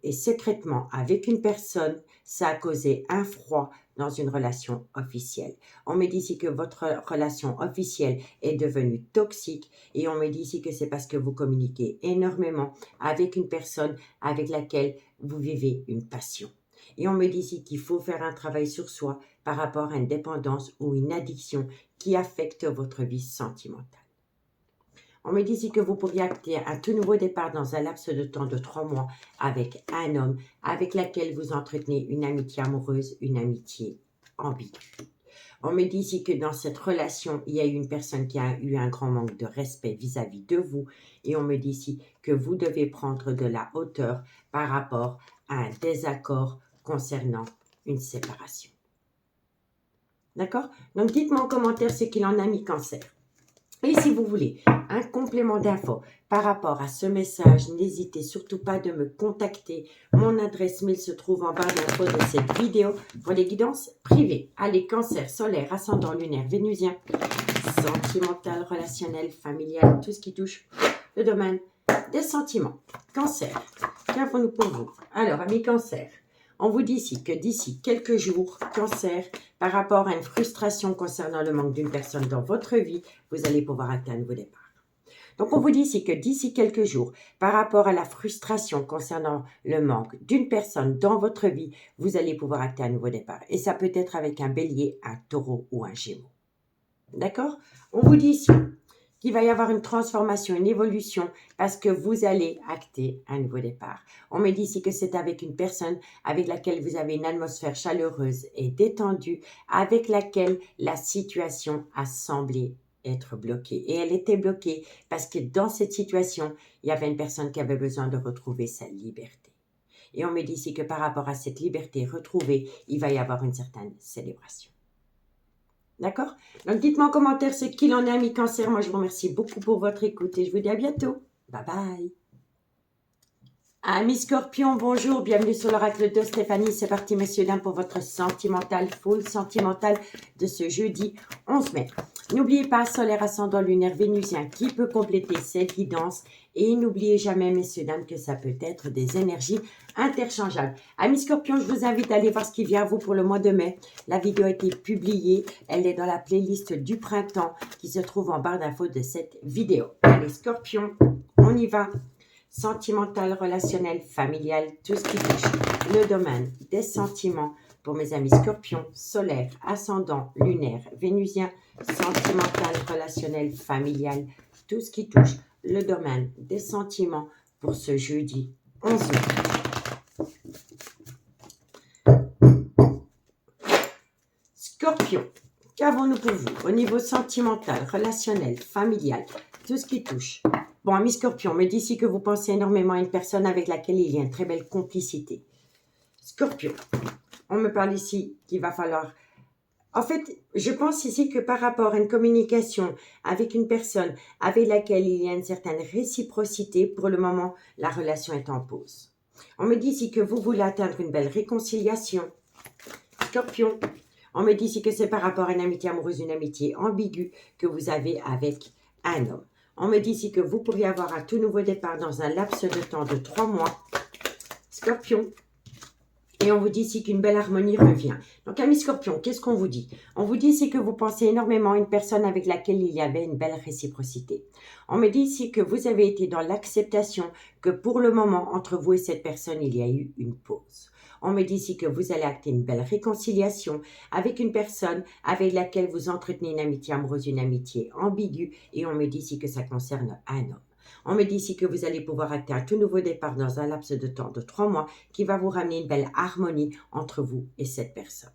[SPEAKER 1] et secrètement avec une personne, ça a causé un froid dans une relation officielle. On me dit ici que votre relation officielle est devenue toxique et on me dit ici que c'est parce que vous communiquez énormément avec une personne avec laquelle vous vivez une passion. Et on me dit ici qu'il faut faire un travail sur soi par rapport à une dépendance ou une addiction qui affecte votre vie sentimentale. On me dit ici que vous pourriez acter un tout nouveau départ dans un laps de temps de 3 mois avec un homme avec lequel vous entretenez une amitié amoureuse, une amitié ambiguë. On me dit ici que dans cette relation, il y a eu une personne qui a eu un grand manque de respect vis-à-vis de vous. Et on me dit ici que vous devez prendre de la hauteur par rapport à un désaccord concernant une séparation. D'accord? Donc, dites-moi en commentaire ce qu'il en a mis Cancer. Et si vous voulez un complément d'infos par rapport à ce message, n'hésitez surtout pas de me contacter. Mon adresse mail se trouve en barre d'infos de cette vidéo pour les guidances privées. Allez, Cancer, solaire, ascendant lunaire, vénusien, sentimental, relationnel, familial, tout ce qui touche le domaine des sentiments. Cancer, qu'avons-nous pour vous? Alors, amis Cancer, on vous dit ici que d'ici quelques jours, Cancer, par rapport à une frustration concernant le manque d'une personne dans votre vie, vous allez pouvoir acter un nouveau départ. Donc, on vous dit ici que d'ici quelques jours, par rapport à la frustration concernant le manque d'une personne dans votre vie, vous allez pouvoir acter un nouveau départ. Et ça peut être avec un bélier, un taureau ou un gémeau. D'accord? On vous dit ici qu'il va y avoir une transformation, une évolution, parce que vous allez acter un nouveau départ. On me dit ici que c'est avec une personne avec laquelle vous avez une atmosphère chaleureuse et détendue, avec laquelle la situation a semblé être bloquée. Et elle était bloquée parce que dans cette situation, il y avait une personne qui avait besoin de retrouver sa liberté. Et on me dit ici que par rapport à cette liberté retrouvée, il va y avoir une certaine célébration. D'accord? Donc, dites-moi en commentaire ce qu'il en est, amis Cancer. Moi, je vous remercie beaucoup pour votre écoute et je vous dis à bientôt. Bye bye. Amis Scorpion, bonjour. Bienvenue sur l'oracle de Stéphanie. C'est parti, messieurs, dames, pour votre sentimental, full sentimental de ce jeudi 11 mai. N'oubliez pas, solaire, ascendant, lunaire, vénusien qui peut compléter cette guidance. Et n'oubliez jamais, messieurs, dames, que ça peut être des énergies interchangeables. Amis Scorpion, je vous invite à aller voir ce qui vient à vous pour le mois de mai. La vidéo a été publiée. Elle est dans la playlist du printemps qui se trouve en barre d'infos de cette vidéo. Allez, Scorpion, on y va. Sentimental, relationnel, familial, tout ce qui touche le domaine des sentiments pour mes amis Scorpions, solaire, ascendant, lunaire, vénusien, sentimental, relationnel, familial, tout ce qui touche le domaine des sentiments pour ce jeudi 11 mai. Qu'avons-nous pour vous au niveau sentimental, relationnel, familial, tout ce qui touche? Bon, ami Scorpion, mais d'ici que vous pensez énormément à une personne avec laquelle il y a une très belle complicité. Scorpion, on me parle ici qu'il va falloir... En fait, je pense ici que par rapport à une communication avec une personne avec laquelle il y a une certaine réciprocité, pour le moment, la relation est en pause. On me dit ici que vous voulez atteindre une belle réconciliation. Scorpion, on me dit ici que c'est par rapport à une amitié amoureuse, une amitié ambiguë que vous avez avec un homme. On me dit ici que vous pourriez avoir un tout nouveau départ dans un laps de temps de 3 mois. Scorpion. Et on vous dit ici qu'une belle harmonie revient. Donc, amis Scorpion, qu'est-ce qu'on vous dit? On vous dit ici que vous pensez énormément à une personne avec laquelle il y avait une belle réciprocité. On me dit ici que vous avez été dans l'acceptation que pour le moment, entre vous et cette personne, il y a eu une pause. On me dit ici que vous allez acter une belle réconciliation avec une personne avec laquelle vous entretenez une amitié amoureuse, une amitié ambiguë. Et on me dit ici que ça concerne un homme. On me dit ici que vous allez pouvoir acter un tout nouveau départ dans un laps de temps de 3 mois qui va vous ramener une belle harmonie entre vous et cette personne.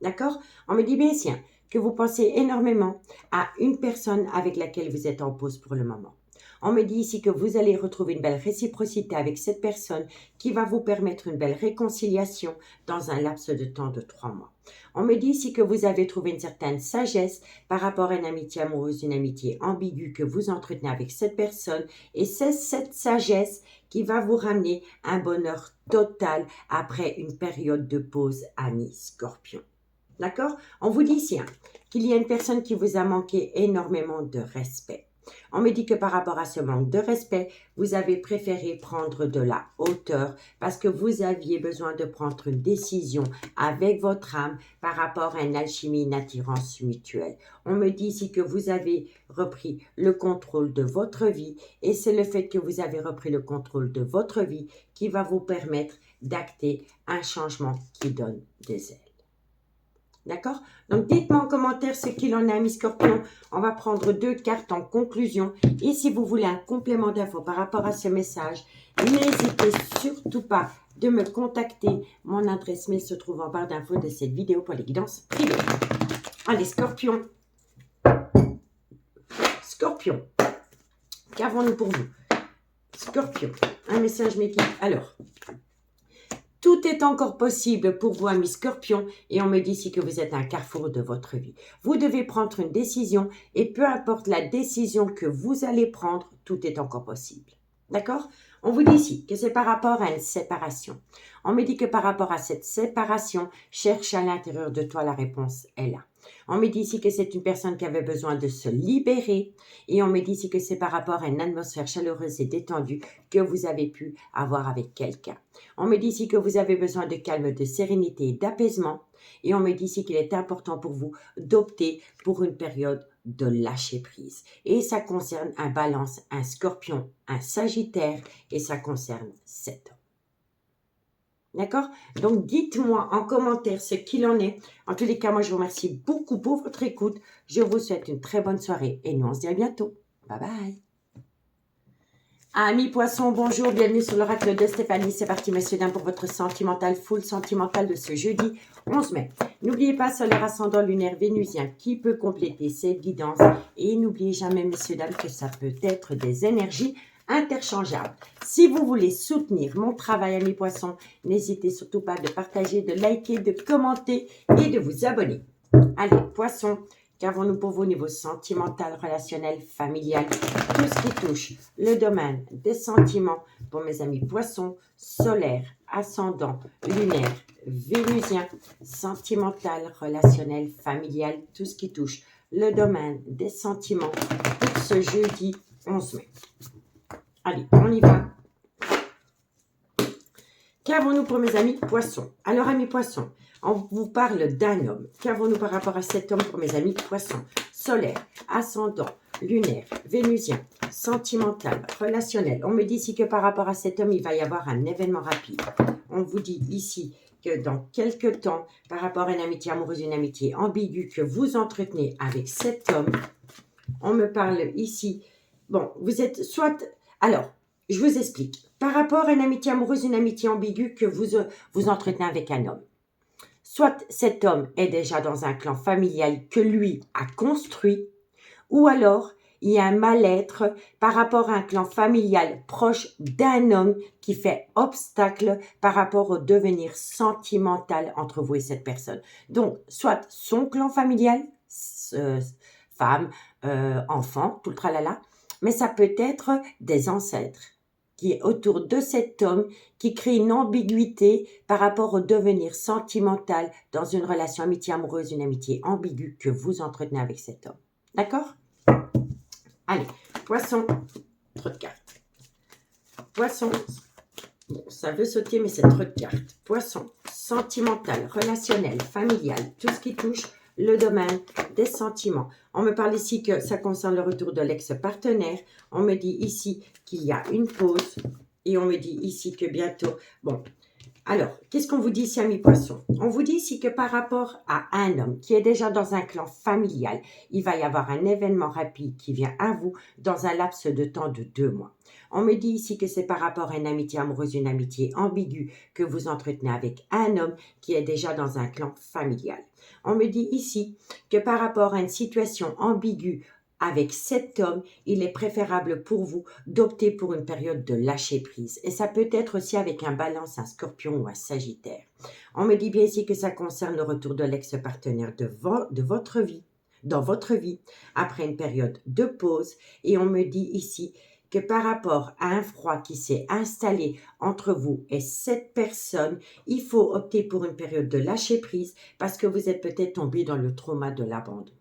[SPEAKER 1] D'accord? On me dit bien ici que vous pensez énormément à une personne avec laquelle vous êtes en pause pour le moment. On me dit ici que vous allez retrouver une belle réciprocité avec cette personne qui va vous permettre une belle réconciliation dans un laps de temps de 3 mois. On me dit ici que vous avez trouvé une certaine sagesse par rapport à une amitié amoureuse, une amitié ambiguë que vous entretenez avec cette personne. Et c'est cette sagesse qui va vous ramener un bonheur total après une période de pause, ami Scorpion. D'accord? On vous dit ici qu'il y a une personne qui vous a manqué énormément de respect. On me dit que par rapport à ce manque de respect, vous avez préféré prendre de la hauteur parce que vous aviez besoin de prendre une décision avec votre âme par rapport à une alchimie, une attirance mutuelle. On me dit ici que vous avez repris le contrôle de votre vie et c'est le fait que vous avez repris le contrôle de votre vie qui va vous permettre d'acter un changement qui donne des ailes. D'accord? Donc, dites-moi en commentaire ce qu'il en est, amis Scorpion. On va prendre 2 cartes en conclusion. Et si vous voulez un complément d'infos par rapport à ce message, n'hésitez surtout pas de me contacter. Mon adresse mail se trouve en barre d'infos de cette vidéo pour les guidances privées. Allez, Scorpion. Scorpion. Qu'avons-nous pour vous? Scorpion. Un message m'équipe. Alors... Tout est encore possible pour vous, amis Scorpion, et on me dit ici que vous êtes à un carrefour de votre vie. Vous devez prendre une décision, et peu importe la décision que vous allez prendre, tout est encore possible. D'accord? On vous dit ici que c'est par rapport à une séparation. On me dit que par rapport à cette séparation, cherche à l'intérieur de toi, la réponse est là. On me dit ici que c'est une personne qui avait besoin de se libérer et on me dit ici que c'est par rapport à une atmosphère chaleureuse et détendue que vous avez pu avoir avec quelqu'un. On me dit ici que vous avez besoin de calme, de sérénité et d'apaisement et on me dit ici qu'il est important pour vous d'opter pour une période de lâcher prise. Et ça concerne un Balance, un Scorpion, un Sagittaire et ça concerne 7 ans. D'accord? Donc, dites-moi en commentaire ce qu'il en est. En tous les cas, moi, je vous remercie beaucoup pour votre écoute. Je vous souhaite une très bonne soirée et nous, on se dit à bientôt. Bye bye. Amis poissons, bonjour, bienvenue sur l'oracle de Stéphanie. C'est parti, messieurs, dames, pour votre sentimental, full sentimental de ce jeudi 11 mai. N'oubliez pas solaire ascendant lunaire vénusien qui peut compléter cette guidance. Et n'oubliez jamais, messieurs, dames, que ça peut être des énergies interchangeables. Si vous voulez soutenir mon travail, amis poissons, n'hésitez surtout pas de partager, de liker, de commenter et de vous abonner. Allez, poissons, qu'avons-nous pour vous au niveau sentimental, relationnel, familial, tout ce qui touche le domaine des sentiments pour mes amis poissons, solaire, ascendant, lunaire, vénusien, sentimental, relationnel, familial, tout ce qui touche le domaine des sentiments pour ce jeudi 11 mai. Allez, on y va. Qu'avons-nous pour mes amis poissons? Alors, amis poissons, on vous parle d'un homme. Qu'avons-nous par rapport à cet homme pour mes amis poissons? Solaire, ascendant, lunaire, vénusien, sentimental, relationnel. On me dit ici que par rapport à cet homme, il va y avoir un événement rapide. On vous dit ici que dans quelques temps, par rapport à une amitié amoureuse, une amitié ambiguë que vous entretenez avec cet homme, on me parle ici, bon, vous êtes soit... Alors, je vous explique. Par rapport à une amitié amoureuse, une amitié ambiguë que vous entretenez avec un homme. soit cet homme est déjà dans un clan familial que lui a construit, ou alors il y a un mal-être par rapport à un clan familial proche d'un homme qui fait obstacle par rapport au devenir sentimental entre vous et cette personne. Donc, soit son clan familial, femme, enfant, tout le tralala, mais ça peut être des ancêtres qui est autour de cet homme qui crée une ambiguïté par rapport au devenir sentimental dans une relation amitié amoureuse, une amitié ambiguë que vous entretenez avec cet homme. D'accord? Allez, poisson, trop de cartes. Poisson, bon, ça veut sauter, mais c'est trop de cartes. Poisson, sentimental, relationnel, familial, tout ce qui touche le domaine des sentiments. On me parle ici que ça concerne le retour de l'ex-partenaire. On me dit ici qu'il y a une pause. Et on me dit ici que bientôt... Bon, alors, qu'est-ce qu'on vous dit ici, amis poissons? On vous dit ici que par rapport à un homme qui est déjà dans un clan familial, il va y avoir un événement rapide qui vient à vous dans un laps de temps de 2 mois. On me dit ici que c'est par rapport à une amitié amoureuse, une amitié ambiguë que vous entretenez avec un homme qui est déjà dans un clan familial. On me dit ici que par rapport à une situation ambiguë avec cet homme, il est préférable pour vous d'opter pour une période de lâcher prise. Et ça peut être aussi avec un balance, un scorpion ou un sagittaire. On me dit bien ici que ça concerne le retour de l'ex-partenaire de votre vie, dans votre vie, après une période de pause. Et on me dit ici que par rapport à un froid qui s'est installé entre vous et cette personne, il faut opter pour une période de lâcher prise parce que vous êtes peut-être tombé dans le trauma de l'abandon.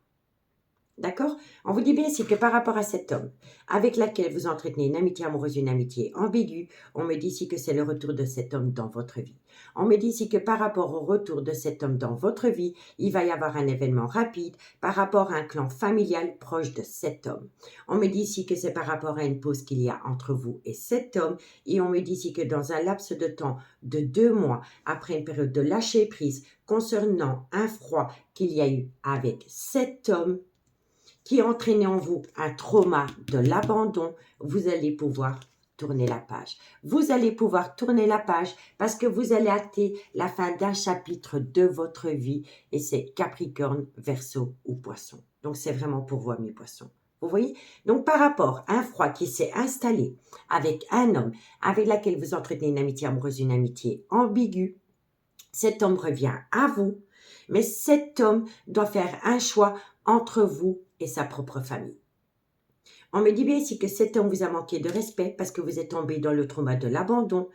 [SPEAKER 1] D'accord? On vous dit bien ici que par rapport à cet homme avec lequel vous entretenez une amitié amoureuse, une amitié ambiguë, on me dit ici que c'est le retour de cet homme dans votre vie. On me dit ici que par rapport au retour de cet homme dans votre vie, il va y avoir un événement rapide par rapport à un clan familial proche de cet homme. On me dit ici que c'est par rapport à une pause qu'il y a entre vous et cet homme. Et on me dit ici que dans un laps de temps de 2 mois, après une période de lâcher prise concernant un froid qu'il y a eu avec cet homme, qui entraîne en vous un trauma de l'abandon, vous allez pouvoir tourner la page. Vous allez pouvoir tourner la page parce que vous allez acter la fin d'un chapitre de votre vie et c'est Capricorne, Verseau ou Poisson. Donc, c'est vraiment pour vous, amis Poissons. Vous voyez? Donc, par rapport à un froid qui s'est installé avec un homme avec lequel vous entretenez une amitié amoureuse, une amitié ambiguë, cet homme revient à vous, mais cet homme doit faire un choix entre vous et sa propre famille. On me dit bien ici que cet homme vous a manqué de respect parce que vous êtes tombé dans le trauma de l'abandon,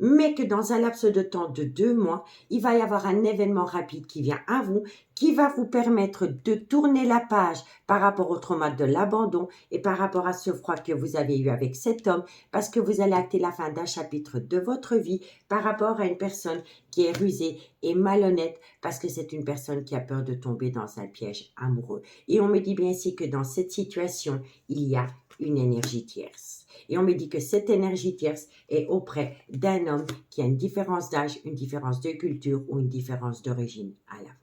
[SPEAKER 1] mais que dans un laps de temps de 2 mois, il va y avoir un événement rapide qui vient à vous, qui va vous permettre de tourner la page par rapport au trauma de l'abandon et par rapport à ce froid que vous avez eu avec cet homme, parce que vous allez acter la fin d'un chapitre de votre vie par rapport à une personne qui est rusée et malhonnête, parce que c'est une personne qui a peur de tomber dans un piège amoureux. Et on me dit bien ici que dans cette situation, il y a une énergie tierce. Et on me dit que cette énergie tierce est auprès d'un homme qui a une différence d'âge, une différence de culture ou une différence d'origine à la vôtre.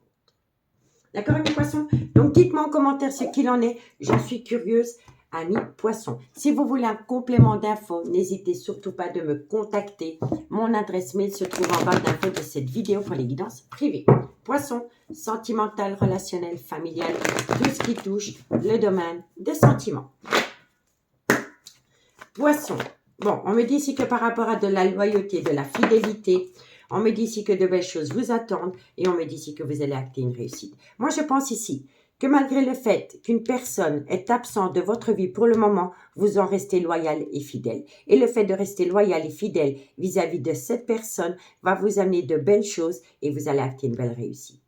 [SPEAKER 1] D'accord, amis poissons? Donc, dites-moi en commentaire ce qu'il en est. J'en suis curieuse, amis poissons. Si vous voulez un complément d'infos, n'hésitez surtout pas de me contacter. Mon adresse mail se trouve en barre d'infos de cette vidéo pour les guidances privées. Poisson, sentimental, relationnel, familial, tout ce qui touche le domaine des sentiments. Poisson. Bon, on me dit ici que par rapport à de la loyauté, de la fidélité, on me dit ici que de belles choses vous attendent et on me dit ici que vous allez acter une réussite. Moi, je pense ici que malgré le fait qu'une personne est absente de votre vie pour le moment, vous en restez loyal et fidèle. Et le fait de rester loyal et fidèle vis-à-vis de cette personne va vous amener de belles choses et vous allez acter une belle réussite.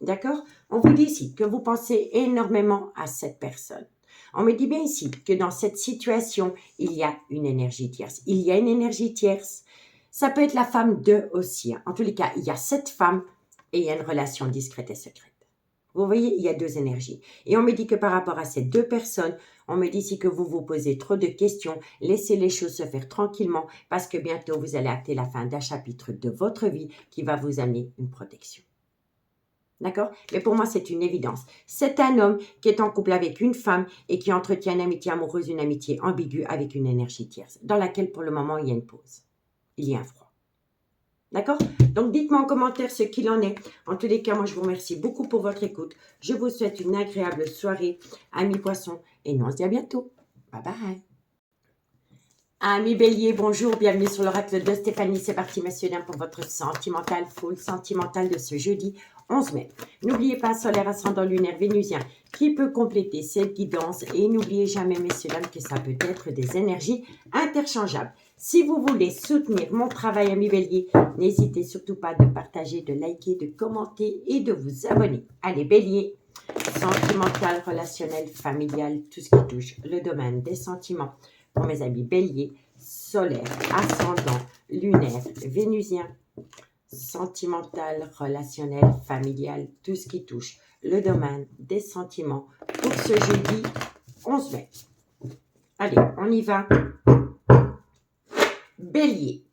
[SPEAKER 1] D'accord? On vous dit ici que vous pensez énormément à cette personne. On me dit bien ici que dans cette situation, il y a une énergie tierce. Il y a une énergie tierce. Ça peut être la femme d'eux aussi. En tous les cas, il y a cette femme et il y a une relation discrète et secrète. Vous voyez, il y a 2 énergies. Et on me dit que par rapport à ces 2 personnes, on me dit ici que vous vous posez trop de questions. Laissez les choses se faire tranquillement parce que bientôt, vous allez acter la fin d'un chapitre de votre vie qui va vous amener une protection. D'accord? Mais pour moi, c'est une évidence. C'est un homme qui est en couple avec une femme et qui entretient une amitié amoureuse, une amitié ambiguë avec une énergie tierce, dans laquelle, pour le moment, il y a une pause. Il y a un froid. D'accord? Donc, dites-moi en commentaire ce qu'il en est. En tous les cas, moi, je vous remercie beaucoup pour votre écoute. Je vous souhaite une agréable soirée, amis poissons, et nous on se dit à bientôt. Bye bye. Amis Bélier, bonjour, bienvenue sur l'oracle de Stéphanie. C'est parti, messieurs, dames, pour votre sentimental, full sentimental de ce jeudi 11 mai. N'oubliez pas, solaire, ascendant, lunaire, vénusien, qui peut compléter cette guidance. Et n'oubliez jamais, messieurs, dames, que ça peut être des énergies interchangeables. Si vous voulez soutenir mon travail, amis Bélier, n'hésitez surtout pas de partager, de liker, de commenter et de vous abonner. Allez, Bélier, sentimental, relationnel, familial, tout ce qui touche le domaine des sentiments. Pour mes amis Bélier, solaire, ascendant, lunaire, vénusien, sentimental, relationnel, familial, tout ce qui touche le domaine des sentiments pour ce jeudi 11 mai. Allez, on y va. Bélier.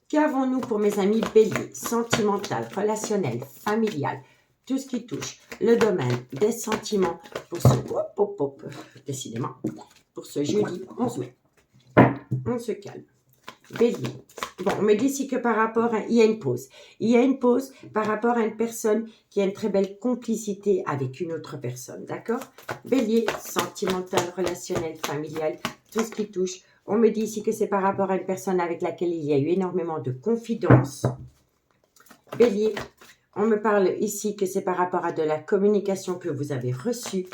[SPEAKER 1] Qu'avons-nous pour mes amis Bélier? Sentimental, relationnel, familial, tout ce qui touche le domaine des sentiments pour ce... décidément, pour ce jeudi 11 mai. On se calme. Bélier. Bon, on me dit ici que par rapport à... Il y a une pause. Il y a une pause par rapport à une personne qui a une très belle complicité avec une autre personne. D'accord? Bélier, sentimental, relationnel, familial, tout ce qui touche. On me dit ici que c'est par rapport à une personne avec laquelle il y a eu énormément de confidence. Bélier, on me parle ici que c'est par rapport à de la communication que vous avez reçue.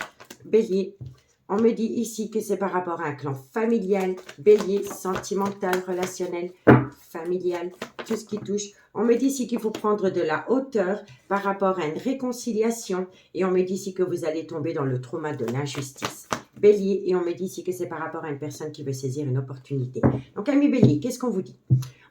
[SPEAKER 1] Bélier, on me dit ici que c'est par rapport à un clan familial. Bélier, sentimental, relationnel, familial, tout ce qui touche. On me dit ici qu'il faut prendre de la hauteur par rapport à une réconciliation. Et on me dit ici que vous allez tomber dans le trauma de l'injustice. Bélier, et on me dit ici que c'est par rapport à une personne qui veut saisir une opportunité. Donc, amis Bélier, qu'est-ce qu'on vous dit?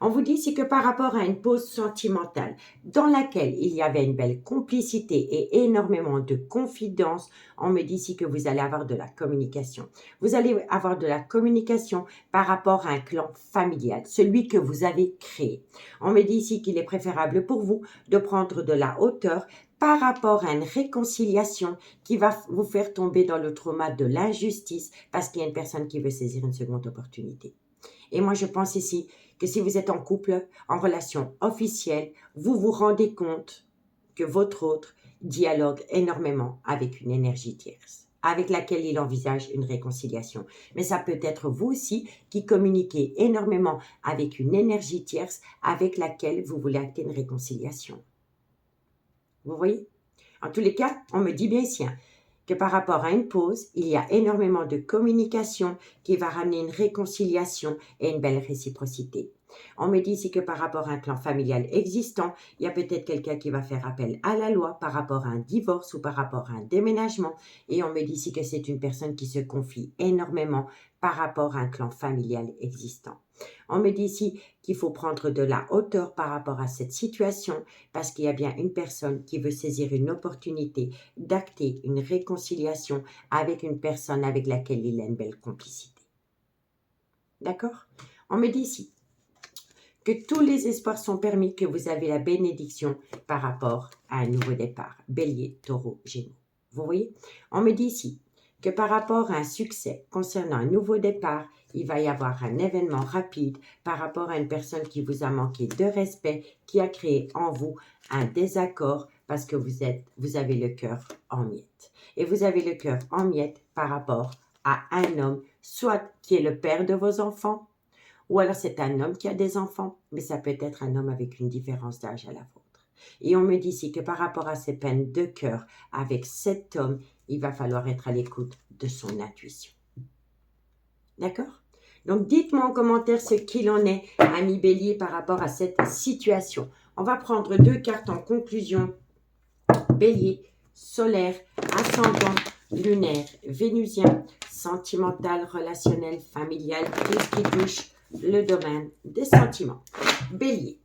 [SPEAKER 1] On vous dit ici que par rapport à une pause sentimentale dans laquelle il y avait une belle complicité et énormément de confidence, on me dit ici que vous allez avoir de la communication. Vous allez avoir de la communication par rapport à un clan familial, celui que vous avez créé. On me dit ici qu'il est préférable pour vous de prendre de la hauteur par rapport à une réconciliation qui va vous faire tomber dans le trauma de l'injustice parce qu'il y a une personne qui veut saisir une seconde opportunité. Et moi, je pense ici que si vous êtes en couple, en relation officielle, vous vous rendez compte que votre autre dialogue énormément avec une énergie tierce, avec laquelle il envisage une réconciliation. Mais ça peut être vous aussi qui communiquez énormément avec une énergie tierce avec laquelle vous voulez acter une réconciliation. Vous voyez? En tous les cas, on me dit bien ici que par rapport à une pause, il y a énormément de communication qui va ramener une réconciliation et une belle réciprocité. On me dit ici que par rapport à un clan familial existant, il y a peut-être quelqu'un qui va faire appel à la loi par rapport à un divorce ou par rapport à un déménagement. Et on me dit ici que c'est une personne qui se confie énormément par rapport à un clan familial existant. On me dit ici qu'il faut prendre de la hauteur par rapport à cette situation parce qu'il y a bien une personne qui veut saisir une opportunité d'acter une réconciliation avec une personne avec laquelle il a une belle complicité. D'accord? On me dit ici que tous les espoirs sont permis, que vous avez la bénédiction par rapport à un nouveau départ. Bélier, Taureau, Gémeaux. Vous voyez? On me dit ici que par rapport à un succès concernant un nouveau départ, il va y avoir un événement rapide par rapport à une personne qui vous a manqué de respect, qui a créé en vous un désaccord parce que vous avez le cœur en miettes. Et vous avez le cœur en miettes par rapport à un homme, soit qui est le père de vos enfants, ou alors c'est un homme qui a des enfants, mais ça peut être un homme avec une différence d'âge à la vôtre. Et on me dit ici que par rapport à ces peines de cœur avec cet homme, il va falloir être à l'écoute de son intuition. D'accord? Donc, dites-moi en commentaire ce qu'il en est, ami Bélier, par rapport à cette situation. On va prendre 2 cartes en conclusion. Bélier, solaire, ascendant, lunaire, vénusien, sentimental, relationnel, familial, tout ce qui touche le domaine des sentiments. Bélier.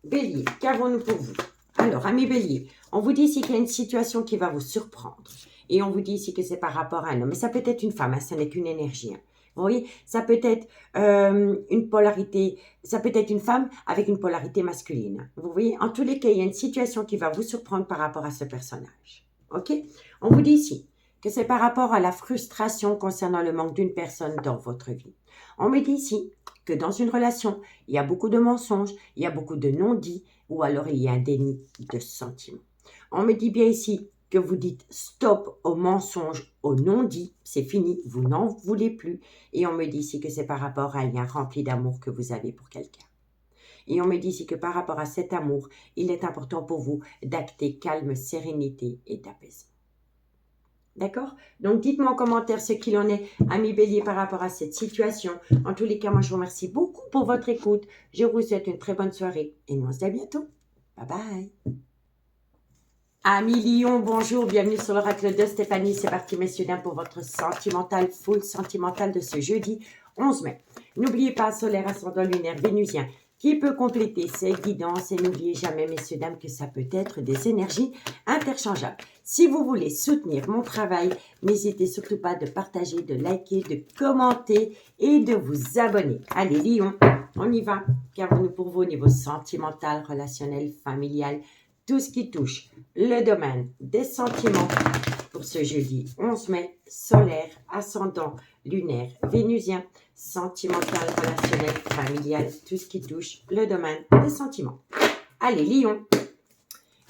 [SPEAKER 1] Bélier, qu'avons-nous pour vous? Alors, amis Bélier, on vous dit ici qu'il y a une situation qui va vous surprendre. Et on vous dit ici que c'est par rapport à un homme. Mais ça peut être une femme, ça n'est qu'une énergie. Vous voyez, ça peut être une polarité, ça peut être une femme avec une polarité masculine. Vous voyez, en tous les cas, il y a une situation qui va vous surprendre par rapport à ce personnage. OK? On vous dit ici que c'est par rapport à la frustration concernant le manque d'une personne dans votre vie. On me dit ici que dans une relation, il y a beaucoup de mensonges, il y a beaucoup de non-dits, ou alors il y a un déni de sentiments. On me dit bien ici que vous dites stop aux mensonges, aux non-dits, c'est fini, vous n'en voulez plus. Et on me dit ici que c'est par rapport à un lien rempli d'amour que vous avez pour quelqu'un. Et on me dit ici que par rapport à cet amour, il est important pour vous d'acter calme, sérénité et d'apaisement. D'accord? Donc, dites-moi en commentaire ce qu'il en est, amis Bélier, par rapport à cette situation. En tous les cas, moi, je vous remercie beaucoup pour votre écoute. Je vous souhaite une très bonne soirée et nous on se dit à bientôt. Bye bye. Amis Lion, bonjour, bienvenue sur l'oracle de Stéphanie. C'est parti, messieurs, dames, pour votre sentimental, full sentimental de ce jeudi 11 mai. N'oubliez pas, solaire, ascendant, lunaire, vénusien, qui peut compléter ces guidances. Et n'oubliez jamais, messieurs, dames, que ça peut être des énergies interchangeables. Si vous voulez soutenir mon travail, n'hésitez surtout pas de partager, de liker, de commenter et de vous abonner. Allez, Lion, on y va. Qu'avons-nous pour vous au niveau sentimental, relationnel, familial, tout ce qui touche le domaine des sentiments pour ce jeudi 11 mai, solaire, ascendant, lunaire, vénusien, sentimental, relationnel, familial, tout ce qui touche le domaine des sentiments. Allez, Lion.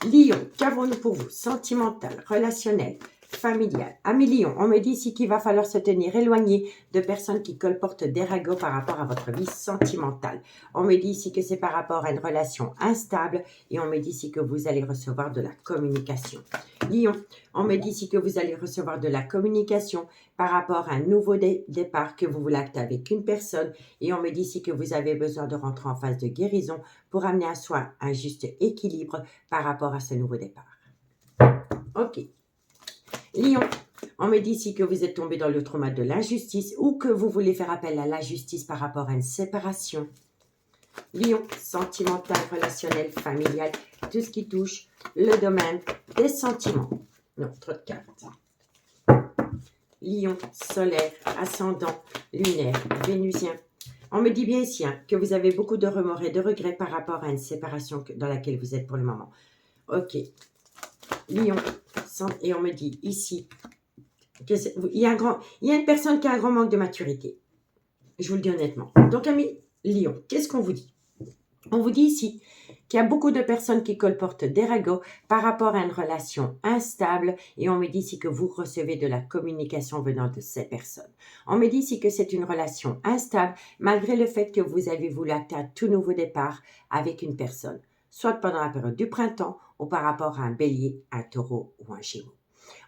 [SPEAKER 1] Lion, qu'avons-nous pour vous? Sentimental, relationnel, familial. Amis Lion, on me dit ici qu'il va falloir se tenir éloigné de personnes qui colportent des ragots par rapport à votre vie sentimentale. On me dit ici que c'est par rapport à une relation instable et on me dit ici que vous allez recevoir de la communication. Lion, on me dit ici que vous allez recevoir de la communication par rapport à un nouveau départ que vous voulez acter avec une personne et on me dit ici que vous avez besoin de rentrer en phase de guérison pour amener à soi un juste équilibre par rapport à ce nouveau départ. Ok. Lion, on me dit ici que vous êtes tombé dans le trauma de l'injustice ou que vous voulez faire appel à la justice par rapport à une séparation. Lion, sentimental, relationnel, familial, tout ce qui touche le domaine des sentiments. Non, trop de cartes. Lion, solaire, ascendant, lunaire, vénusien. On me dit bien ici que vous avez beaucoup de remords et de regrets par rapport à une séparation dans laquelle vous êtes pour le moment. Ok. Lion, et on me dit ici qu'il y a une personne qui a un grand manque de maturité. Je vous le dis honnêtement. Donc, amis Lion, qu'est-ce qu'on vous dit? On vous dit ici qu'il y a beaucoup de personnes qui colportent des ragots par rapport à une relation instable et on me dit ici que vous recevez de la communication venant de ces personnes. On me dit ici que c'est une relation instable malgré le fait que vous avez voulu acter un tout nouveau départ avec une personne, soit pendant la période du printemps ou par rapport à un bélier, un taureau ou un gémeaux.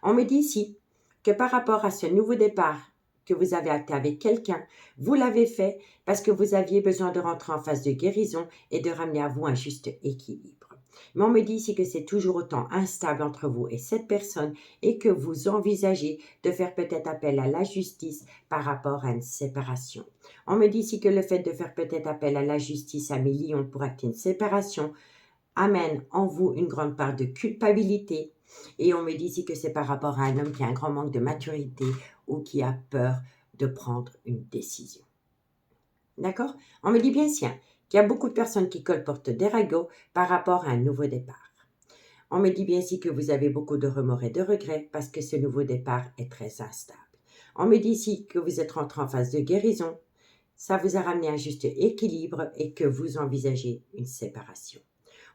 [SPEAKER 1] On me dit ici que par rapport à ce nouveau départ que vous avez acté avec quelqu'un, vous l'avez fait parce que vous aviez besoin de rentrer en phase de guérison et de ramener à vous un juste équilibre. Mais on me dit ici que c'est toujours autant instable entre vous et cette personne et que vous envisagez de faire peut-être appel à la justice par rapport à une séparation. On me dit ici que le fait de faire peut-être appel à la justice à mes lions pour acter une séparation amène en vous une grande part de culpabilité. Et on me dit ici que c'est par rapport à un homme qui a un grand manque de maturité ou qui a peur de prendre une décision. D'accord? On me dit bien ici qu'il y a beaucoup de personnes qui colportent des ragots par rapport à un nouveau départ. On me dit bien ici que vous avez beaucoup de remords et de regrets parce que ce nouveau départ est très instable. On me dit ici que vous êtes rentré en phase de guérison. Ça vous a ramené un juste équilibre et que vous envisagez une séparation.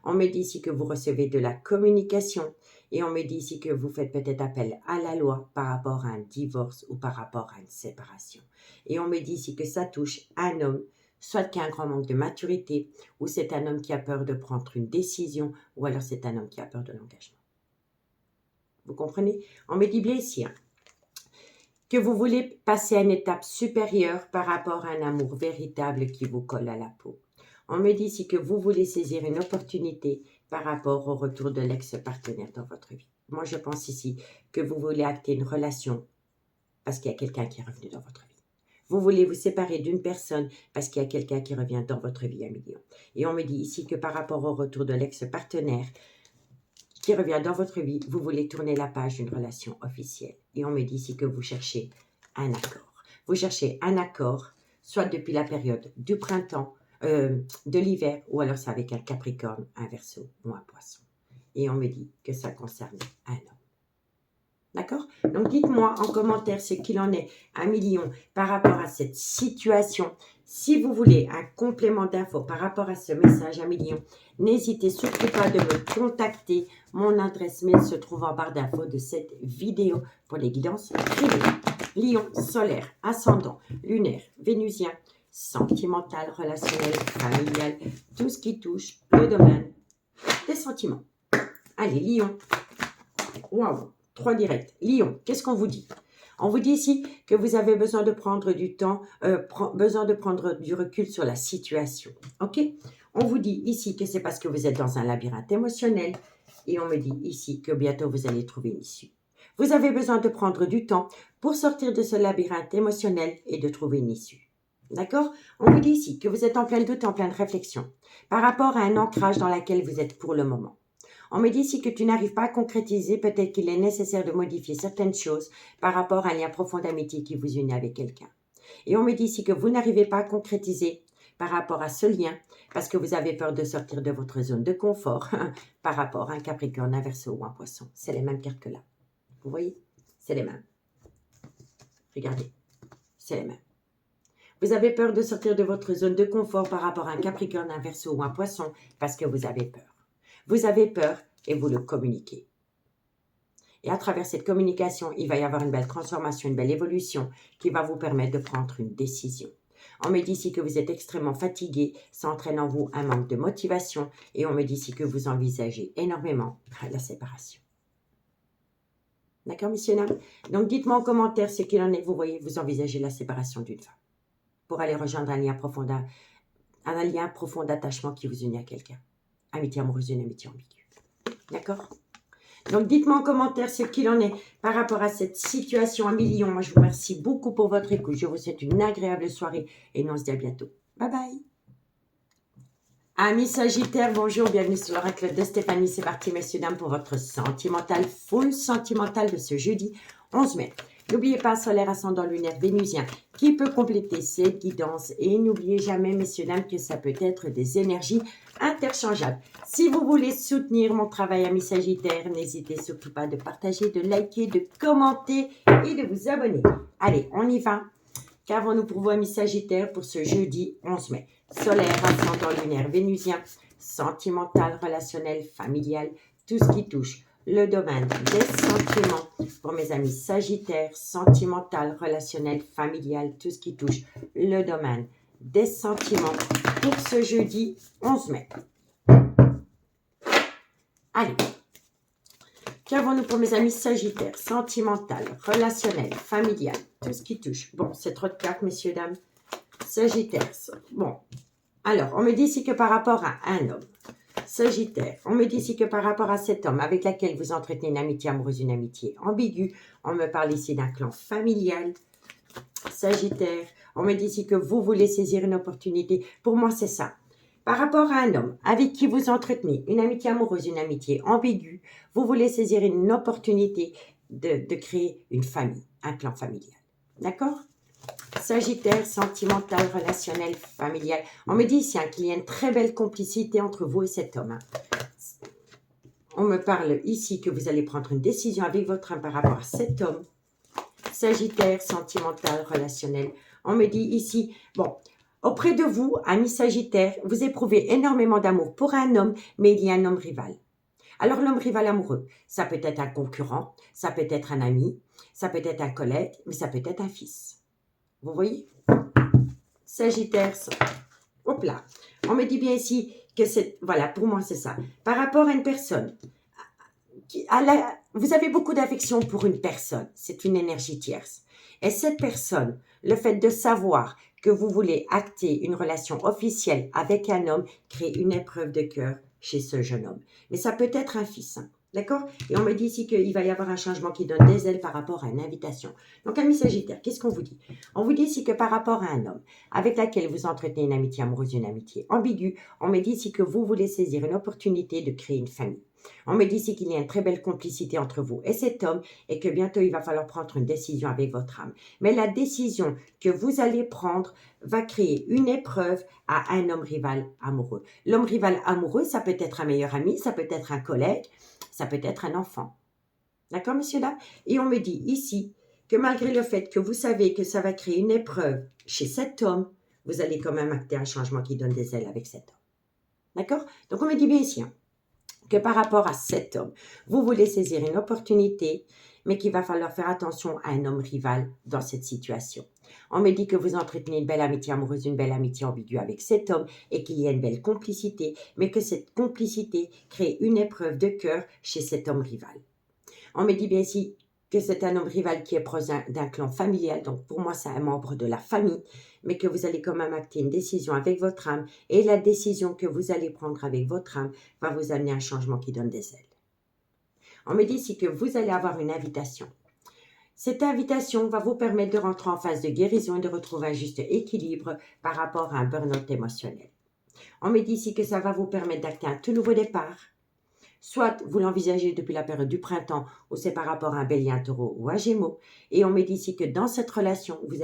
[SPEAKER 1] On me dit ici que vous recevez de la communication et on me dit ici que vous faites peut-être appel à la loi par rapport à un divorce ou par rapport à une séparation. Et on me dit ici que ça touche un homme, soit qui a un grand manque de maturité ou c'est un homme qui a peur de prendre une décision ou alors c'est un homme qui a peur de l'engagement. Vous comprenez? On me dit bien ici que vous voulez passer à une étape supérieure par rapport à un amour véritable qui vous colle à la peau. On me dit ici que vous voulez saisir une opportunité par rapport au retour de l'ex-partenaire dans votre vie. Moi, je pense ici que vous voulez acter une relation parce qu'il y a quelqu'un qui est revenu dans votre vie. Vous voulez vous séparer d'une personne parce qu'il y a quelqu'un qui revient dans votre vie à million. Et on me dit ici que par rapport au retour de l'ex-partenaire qui revient dans votre vie, vous voulez tourner la page d'une relation officielle. Et on me dit ici que vous cherchez un accord. Vous cherchez un accord, soit depuis la période du printemps, de l'hiver, ou alors c'est avec un Capricorne, un Verseau ou un Poisson. Et on me dit que ça concerne un homme. D'accord? Donc dites-moi en commentaire ce qu'il en est, un million, par rapport à cette situation Si vous voulez un complément d'infos par rapport à ce message à million, n'hésitez surtout pas de me contacter. Mon adresse mail se trouve en barre d'infos de cette vidéo pour les guidances privées. Lion, solaire, ascendant, lunaire, vénusien, sentimental, relationnel, familial, tout ce qui touche le domaine des sentiments. Allez, Lion. Waouh, 3 directs. Lion, qu'est-ce qu'on vous dit? On vous dit ici que vous avez besoin de prendre du temps, besoin de prendre du recul sur la situation. OK? On vous dit ici que c'est parce que vous êtes dans un labyrinthe émotionnel et on me dit ici que bientôt vous allez trouver une issue. Vous avez besoin de prendre du temps pour sortir de ce labyrinthe émotionnel et de trouver une issue. D'accord? On vous dit ici que vous êtes en plein doute, en pleine réflexion par rapport à un ancrage dans lequel vous êtes pour le moment. On me dit ici que tu n'arrives pas à concrétiser, peut-être qu'il est nécessaire de modifier certaines choses par rapport à un lien profond d'amitié qui vous unit avec quelqu'un. Et on me dit ici que vous n'arrivez pas à concrétiser par rapport à ce lien parce que vous avez peur de sortir de votre zone de confort par rapport à un Capricorne, un Verseau ou un Poisson. C'est les mêmes cartes que là. Vous voyez? C'est les mêmes. Regardez, c'est les mêmes. Vous avez peur de sortir de votre zone de confort par rapport à un Capricorne, un Verseau ou un Poisson parce que vous avez peur. Vous avez peur et vous le communiquez. Et à travers cette communication, il va y avoir une belle transformation, une belle évolution qui va vous permettre de prendre une décision. On me dit ici que vous êtes extrêmement fatigué, ça entraîne en vous un manque de motivation et on me dit ici que vous envisagez énormément la séparation. D'accord, messieurs, dames? Donc, dites-moi en commentaire ce qu'il en est. Vous voyez, vous envisagez la séparation d'une femme pour aller rejoindre un lien profond d'attachement qui vous unit à quelqu'un. Amitié amoureuse, une amitié ambiguë. D'accord? Donc, dites-moi en commentaire ce qu'il en est par rapport à cette situation à million. Moi, je vous remercie beaucoup pour votre écoute. Je vous souhaite une agréable soirée et nous on se dit à bientôt. Bye bye. Amis Sagittaires, bonjour, bienvenue sur l'oracle de Stéphanie. C'est parti, messieurs, dames, pour votre sentimental, full sentimental de ce jeudi 11 mai. N'oubliez pas, solaire, ascendant, lunaire, vénusien, qui peut compléter cette guidance. Et n'oubliez jamais, messieurs, dames, que ça peut être des énergies interchangeables. Si vous voulez soutenir mon travail, amis Sagittaires, n'hésitez surtout pas de partager, de liker, de commenter et de vous abonner. Allez, on y va. Qu'avons-nous pour vous, amis Sagittaires, pour ce jeudi 11 mai? Solaire, ascendant, lunaire, vénusien, sentimental, relationnel, familial, tout ce qui touche le domaine des sentiments. Pour mes amis Sagittaires, sentimental, relationnel, familial, tout ce qui touche le domaine des sentiments pour ce jeudi 11 mai. Allez, qu'avons-nous pour mes amis Sagittaires, sentimental, relationnel, familial, tout ce qui touche. Bon, c'est trop de cartes, messieurs, dames. Sagittaire, bon. Alors, on me dit ici que par rapport à un homme, Sagittaire, on me dit ici que par rapport à cet homme avec lequel vous entretenez une amitié amoureuse, une amitié ambiguë, on me parle ici d'un clan familial. Sagittaire, on me dit ici que vous voulez saisir une opportunité. Pour moi, c'est ça. Par rapport à un homme avec qui vous entretenez une amitié amoureuse, une amitié ambiguë, vous voulez saisir une opportunité de créer une famille, un clan familial. D'accord? Sagittaire, sentimental, relationnel, familial. On me dit ici qu'il y a une très belle complicité entre vous et cet homme. On me parle ici que vous allez prendre une décision avec votre âme par rapport à cet homme. Sagittaire, sentimental, relationnel. On me dit ici, bon, auprès de vous, amis Sagittaire, vous éprouvez énormément d'amour pour un homme, mais il y a un homme rival. Alors l'homme rival amoureux, ça peut être un concurrent, ça peut être un ami, ça peut être un collègue, mais ça peut être un fils. Vous voyez? Sagittaire, hop là. On me dit bien ici que c'est, voilà, pour moi c'est ça. Par rapport à une personne, vous avez beaucoup d'affection pour une personne, c'est une énergie tierce. Et cette personne, le fait de savoir que vous voulez acter une relation officielle avec un homme, crée une épreuve de cœur chez ce jeune homme. Mais ça peut être un fils, hein. D'accord? Et on me dit ici qu'il va y avoir un changement qui donne des ailes par rapport à une invitation. Donc, amis Sagittaire, qu'est-ce qu'on vous dit? On vous dit ici que par rapport à un homme avec lequel vous entretenez une amitié amoureuse, une amitié ambiguë, on me dit ici que vous voulez saisir une opportunité de créer une famille. On me dit ici qu'il y a une très belle complicité entre vous et cet homme et que bientôt il va falloir prendre une décision avec votre âme. Mais la décision que vous allez prendre va créer une épreuve à un homme rival amoureux. L'homme rival amoureux, ça peut être un meilleur ami, ça peut être un collègue, ça peut être un enfant. D'accord, monsieur, là? Et on me dit ici que malgré le fait que vous savez que ça va créer une épreuve chez cet homme, vous allez quand même acter un changement qui donne des ailes avec cet homme. D'accord? Donc, on me dit bien ici que par rapport à cet homme, vous voulez saisir une opportunité, mais qu'il va falloir faire attention à un homme rival dans cette situation. On me dit que vous entretenez une belle amitié amoureuse, une belle amitié ambiguë avec cet homme et qu'il y a une belle complicité, mais que cette complicité crée une épreuve de cœur chez cet homme rival. On me dit bien ici que c'est un homme rival qui est proche d'un clan familial, donc pour moi c'est un membre de la famille, mais que vous allez quand même acter une décision avec votre âme, et la décision que vous allez prendre avec votre âme va vous amener à un changement qui donne des ailes. On me dit ici que vous allez avoir une invitation. Cette invitation va vous permettre de rentrer en phase de guérison et de retrouver un juste équilibre par rapport à un burn-out émotionnel. On me dit ici que ça va vous permettre d'acter un tout nouveau départ. Soit vous l'envisagez depuis la période du printemps ou c'est par rapport à un bélier, un taureau ou un gémeaux. Et on me dit ici que dans cette relation, vous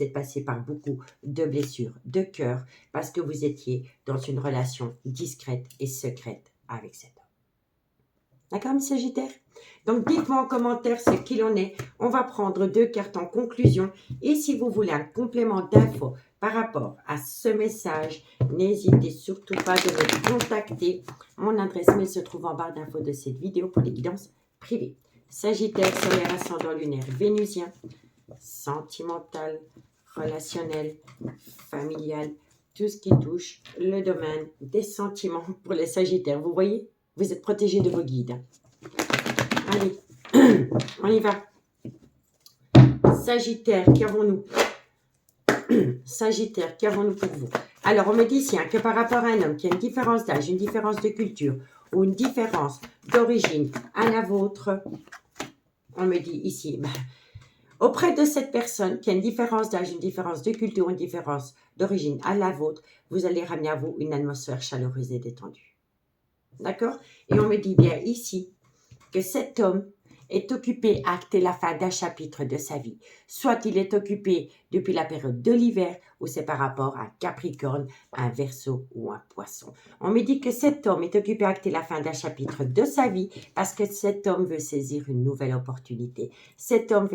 [SPEAKER 1] êtes passé par beaucoup de blessures, de cœur, parce que vous étiez dans une relation discrète et secrète avec cet homme. D'accord, mes Sagittaires? Donc, dites-moi en commentaire ce qu'il en est. On va prendre 2 cartes en conclusion. Et si vous voulez un complément d'infos par rapport à ce message, n'hésitez surtout pas de me contacter. Mon adresse mail se trouve en barre d'infos de cette vidéo pour les guidances privées. Sagittaire, solaire, ascendant lunaire, vénusien, sentimental, relationnel, familial, tout ce qui touche le domaine des sentiments pour les Sagittaires. Vous voyez? Vous êtes protégés de vos guides. Allez, on y va. Sagittaire, qu'avons-nous? Sagittaire, qu'avons-nous pour vous? Alors, on me dit ici que par rapport à un homme qui a une différence d'âge, une différence de culture ou une différence d'origine à la vôtre, on me dit ici, auprès de cette personne qui a une différence d'âge, une différence de culture, une différence d'origine à la vôtre, vous allez ramener à vous une atmosphère chaleureuse et détendue. D'accord? Et on me dit bien ici que cet homme est occupé à acter la fin d'un chapitre de sa vie. Soit il est occupé depuis la période de l'hiver ou c'est par rapport à un Capricorne, un Verseau ou un Poisson. On me dit que cet homme est occupé à acter la fin d'un chapitre de sa vie parce que cet homme veut saisir une nouvelle opportunité. Cet homme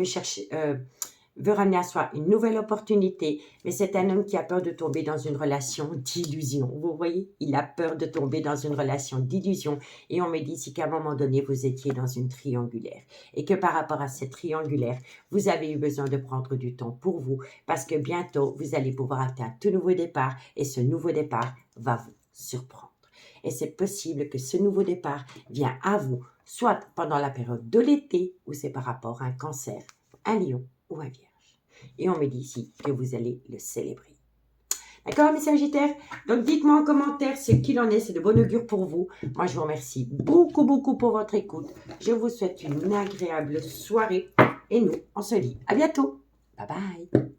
[SPEAKER 1] veut ramener à soi une nouvelle opportunité, mais c'est un homme qui a peur de tomber dans une relation d'illusion. Vous voyez, il a peur de tomber dans une relation d'illusion. Et on me dit ici qu'à un moment donné, vous étiez dans une triangulaire. Et que par rapport à cette triangulaire, vous avez eu besoin de prendre du temps pour vous, parce que bientôt, vous allez pouvoir atteindre un tout nouveau départ, et ce nouveau départ va vous surprendre. Et c'est possible que ce nouveau départ vient à vous, soit pendant la période de l'été, ou c'est par rapport à un Cancer, un Lion, ou un Vierge. Et on me dit ici que vous allez le célébrer. D'accord, mes Sagittaires? Donc, dites-moi en commentaire ce qu'il en est. C'est de bon augure pour vous. Moi, je vous remercie beaucoup, beaucoup pour votre écoute. Je vous souhaite une agréable soirée. Et nous, on se dit à bientôt. Bye bye.